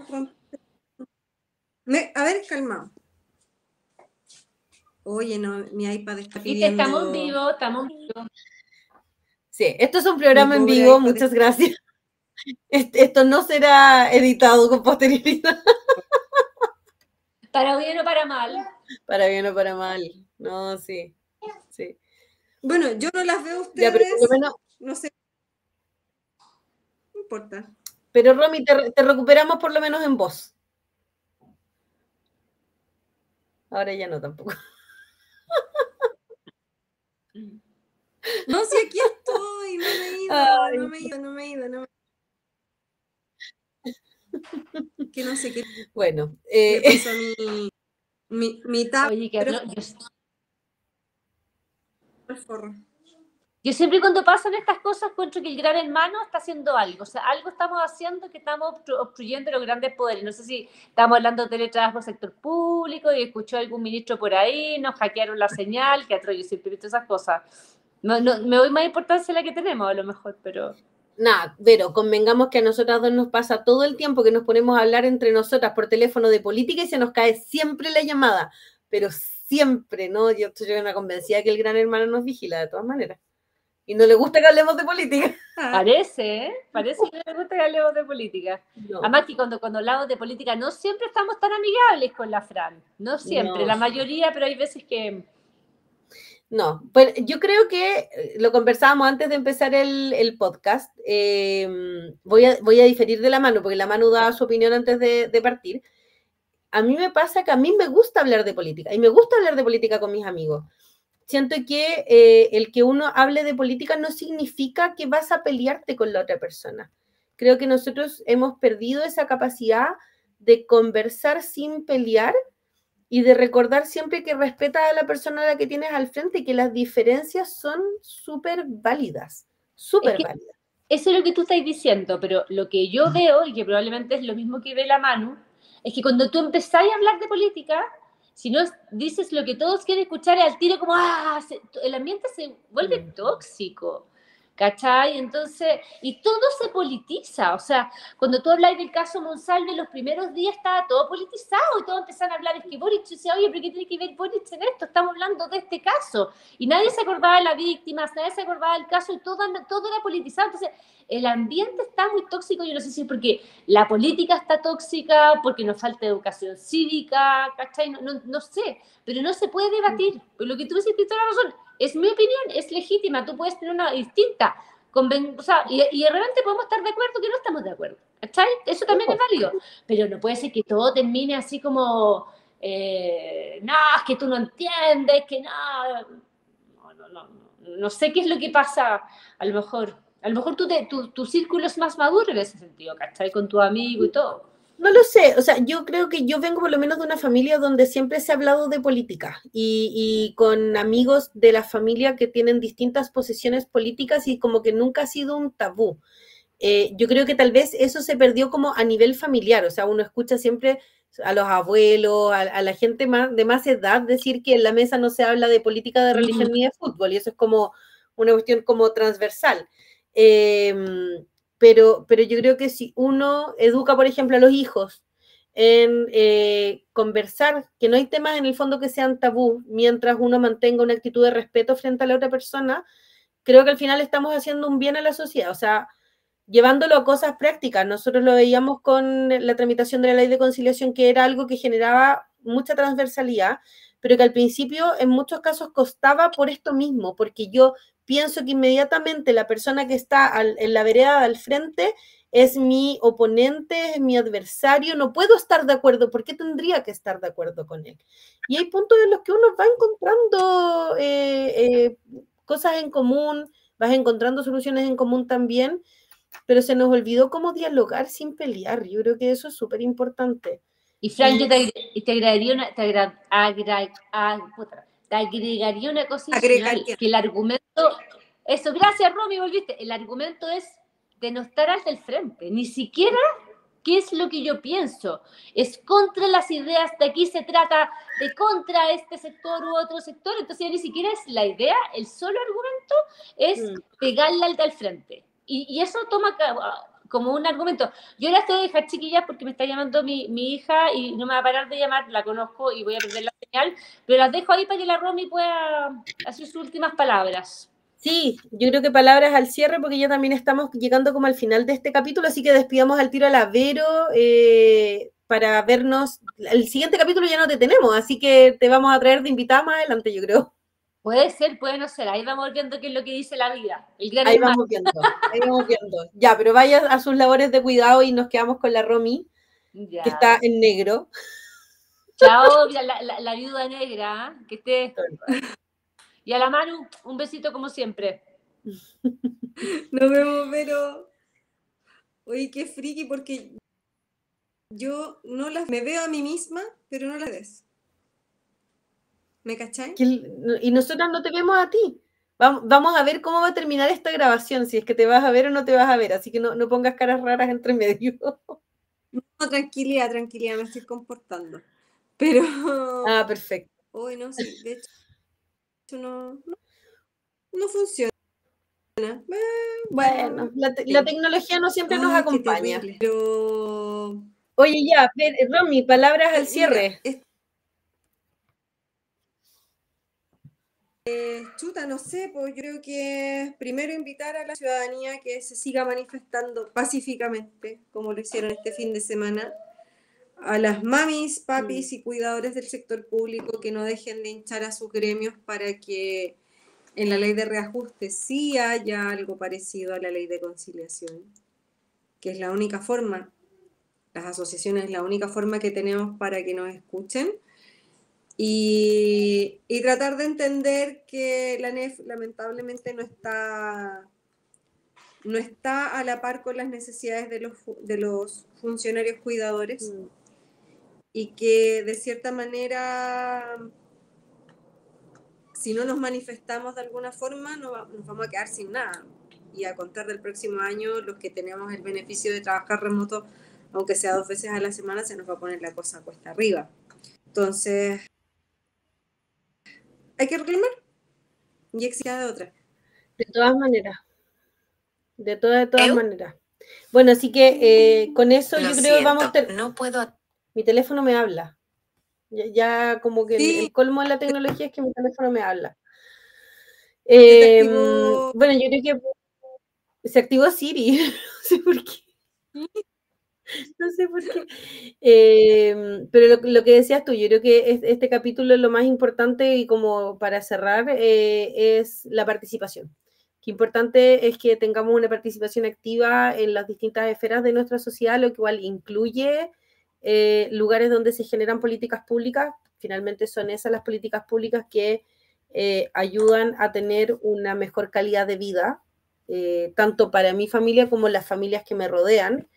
A ver, calmado. Oye, no, mi iPad está pidiendo... Estamos en vivo. Sí, esto es un programa en vivo, muchas gracias. Esto no será editado con posterioridad. Para bien o para mal. Para bien o para mal. No, sí. Bueno, yo no las veo a ustedes. Ya, pero por lo menos... No sé. No importa. Pero Romy, te recuperamos por lo menos en voz. Ahora ya no tampoco. No, si aquí estoy, no me he ido. que no sé qué Bueno, le pasó a mi tab, Oye, que pero el forro. yo siempre cuando pasan estas cosas encuentro que el gran hermano está haciendo algo, o sea, algo estamos haciendo que estamos obstruyendo los grandes poderes. No sé si estamos hablando de teletrabajo sector público y escuchó algún ministro por ahí, nos hackearon la señal, que atroz, yo siempre he visto esas cosas. No, me doy más importancia a la que tenemos a lo mejor, pero... nada, pero convengamos que a nosotras dos nos pasa todo el tiempo que nos ponemos a hablar entre nosotras por teléfono de política y se nos cae siempre la llamada, pero siempre, ¿no? Yo estoy una convencida que el gran hermano nos vigila de todas maneras. Y no le gusta que hablemos de política. Parece, ¿eh? Parece que no le gusta que hablemos de política. No. Además que cuando hablamos de política no siempre estamos tan amigables con la Fran. No siempre, No. la mayoría, pero hay veces que... No, pues yo creo que lo conversábamos antes de empezar el podcast. Voy a diferir de la Manu, porque la Manu daba su opinión antes de partir. A mí me pasa que a mí me gusta hablar de política, y me gusta hablar de política con mis amigos. Siento que el que uno hable de política no significa que vas a pelearte con la otra persona. Creo que nosotros hemos perdido esa capacidad de conversar sin pelear y de recordar siempre que respetas a la persona a la que tienes al frente y que las diferencias son súper válidas, súper válidas. Eso es lo que tú estás diciendo, pero lo que yo veo, y que probablemente es lo mismo que ve la Manu, es que cuando tú empezás a hablar de política, si no dices lo que todos quieren escuchar, al tiro como, el ambiente se vuelve tóxico, ¿cachai? Entonces, y todo se politiza, o sea, cuando tú hablas del caso Monsalve, los primeros días estaba todo politizado y todos empezaron a hablar, es que Boric decía, oye, pero ¿qué tiene que ver Boric en esto? Estamos hablando de este caso, y nadie se acordaba de las víctimas, nadie se acordaba del caso, y todo era politizado. Entonces, el ambiente está muy tóxico, yo no sé si es porque la política está tóxica, porque nos falta educación cívica, ¿cachai? No sé, pero no se puede debatir. Por lo que tú dices, toda la razón, es mi opinión, es legítima, tú puedes tener una distinta. O sea, y de repente podemos estar de acuerdo que no estamos de acuerdo, ¿cachai? Eso también es válido, pero no puede ser que todo termine así como, no, es que tú no entiendes, que no sé qué es lo que pasa, a lo mejor tu círculo es más maduro en ese sentido, ¿cachai? Con tu amigo y todo. No lo sé, o sea, yo creo que yo vengo por lo menos de una familia donde siempre se ha hablado de política y con amigos de la familia que tienen distintas posiciones políticas y como que nunca ha sido un tabú. Yo creo que tal vez eso se perdió como a nivel familiar, o sea, uno escucha siempre a los abuelos, a la gente de más edad decir que en la mesa no se habla de política, de religión ni de fútbol, y eso es como una cuestión como transversal. Pero yo creo que si uno educa, por ejemplo, a los hijos en conversar, que no hay temas en el fondo que sean tabú, mientras uno mantenga una actitud de respeto frente a la otra persona, creo que al final estamos haciendo un bien a la sociedad, o sea, llevándolo a cosas prácticas. Nosotros lo veíamos con la tramitación de la ley de conciliación, que era algo que generaba mucha transversalidad, pero que al principio en muchos casos costaba por esto mismo, porque yo pienso que inmediatamente la persona que está en la vereda al frente es mi oponente, es mi adversario, no puedo estar de acuerdo, ¿por qué tendría que estar de acuerdo con él? Y hay puntos en los que uno va encontrando cosas en común, vas encontrando soluciones en común también, pero se nos olvidó cómo dialogar sin pelear. Yo creo que eso es súper importante. Y Fran, yo te agregaría una cosa adicional, que el argumento, eso, gracias Romy, volviste, el argumento es de no estar al del frente, ni siquiera qué es lo que yo pienso, es contra las ideas, de aquí se trata de contra este sector u otro sector, entonces ya ni siquiera es la idea, el solo argumento es pegarle al del frente. Y eso toma como un argumento. Yo ahora estoy de dejar, chiquillas, porque me está llamando mi hija y no me va a parar de llamar, la conozco y voy a perder la señal, pero las dejo ahí para que la Romy pueda hacer sus últimas palabras. Sí, yo creo que palabras al cierre, porque ya también estamos llegando como al final de este capítulo, así que despidamos al tiro a la Vero para vernos. El siguiente capítulo ya no te tenemos, así que te vamos a traer de invitada más adelante, yo creo. Puede ser, puede no ser. Ahí vamos viendo qué es lo que dice la vida. Ahí vamos viendo. Ya, pero vaya a sus labores de cuidado y nos quedamos con la Romy, que está en negro. Chao, la viuda negra, que esté. Y a la Manu, un besito como siempre. Nos vemos, pero... Oye, qué friki, porque yo no las me veo a mí misma, pero no las ves. ¿Me cachai? Y nosotras no te vemos a ti. Vamos a ver cómo va a terminar esta grabación, si es que te vas a ver o no te vas a ver, así que no pongas caras raras entre medio. No, tranquilidad, me estoy comportando. Pero... Ah, perfecto. Hoy no, sí, de hecho no funciona. Bueno, la tecnología no siempre nos acompaña. Qué terrible. Pero... Oye, ya, Romy, palabras al cierre. Mira, chuta, no sé, pues yo creo que primero invitar a la ciudadanía que se siga manifestando pacíficamente, como lo hicieron este fin de semana, a las mamis, papis y cuidadores del sector público que no dejen de hinchar a sus gremios para que en la ley de reajuste sí haya algo parecido a la ley de conciliación, que es la única forma, las asociaciones es la única forma que tenemos para que nos escuchen. Y tratar de entender que la ANEF lamentablemente no está a la par con las necesidades de los funcionarios cuidadores y que de cierta manera, si no nos manifestamos de alguna forma, nos vamos a quedar sin nada. Y a contar del próximo año, los que tenemos el beneficio de trabajar remoto, aunque sea 2 veces a la semana, se nos va a poner la cosa cuesta arriba. Entonces... hay que reclamar y exigir de otra. De todas maneras. De todas maneras. Bueno, así que con eso yo creo que vamos a... No puedo... Mi teléfono me habla. Ya como que Sí. el colmo de la tecnología es que mi teléfono me habla. Bueno, yo creo que se activó Siri. No sé por qué. No sé por qué. Pero lo que decías tú, yo creo que este capítulo es lo más importante y como para cerrar es la participación. Qué importante es que tengamos una participación activa en las distintas esferas de nuestra sociedad, lo cual incluye lugares donde se generan políticas públicas. Finalmente son esas las políticas públicas que ayudan a tener una mejor calidad de vida, tanto para mi familia como las familias que me rodean.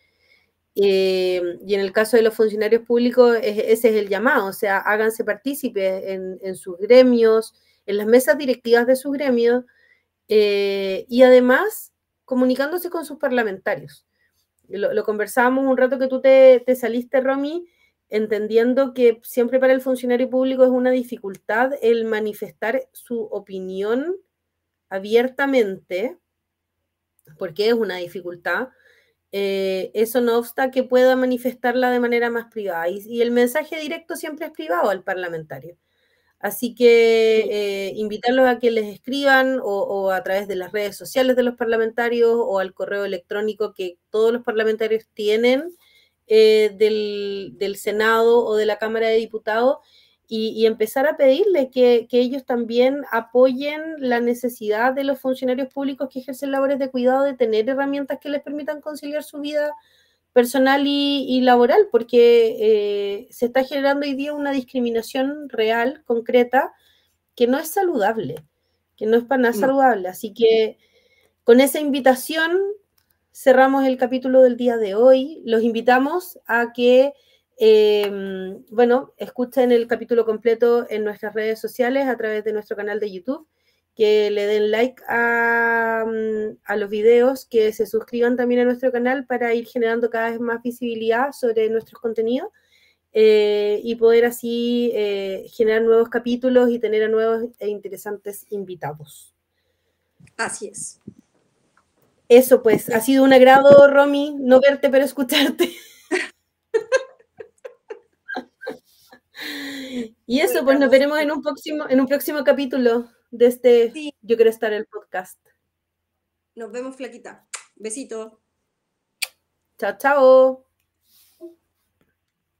Y en el caso de los funcionarios públicos, ese es el llamado, o sea, háganse partícipes en sus gremios, en las mesas directivas de sus gremios, y además comunicándose con sus parlamentarios. Lo conversábamos un rato que tú te saliste, Romy, entendiendo que siempre para el funcionario público es una dificultad el manifestar su opinión abiertamente, porque es una dificultad. Eso no obsta que pueda manifestarla de manera más privada. Y el mensaje directo siempre es privado al parlamentario. Así que invitarlos a que les escriban o a través de las redes sociales de los parlamentarios o al correo electrónico que todos los parlamentarios tienen del Senado o de la Cámara de Diputados y empezar a pedirles que ellos también apoyen la necesidad de los funcionarios públicos que ejercen labores de cuidado de tener herramientas que les permitan conciliar su vida personal y laboral, porque se está generando hoy día una discriminación real, concreta, que no es saludable, que no es para nada saludable. Así que con esa invitación cerramos el capítulo del día de hoy. Los invitamos a que escuchen el capítulo completo en nuestras redes sociales a través de nuestro canal de YouTube, que le den like a los videos, que se suscriban también a nuestro canal para ir generando cada vez más visibilidad sobre nuestros contenidos y poder así generar nuevos capítulos y tener a nuevos e interesantes invitados. Así es. Eso pues, ha sido un agrado, Romy, no verte pero escucharte. Y eso, pues nos veremos en un próximo capítulo de este Yo Quiero Estar el podcast. Nos vemos, flaquita. Besito. Chao, chao.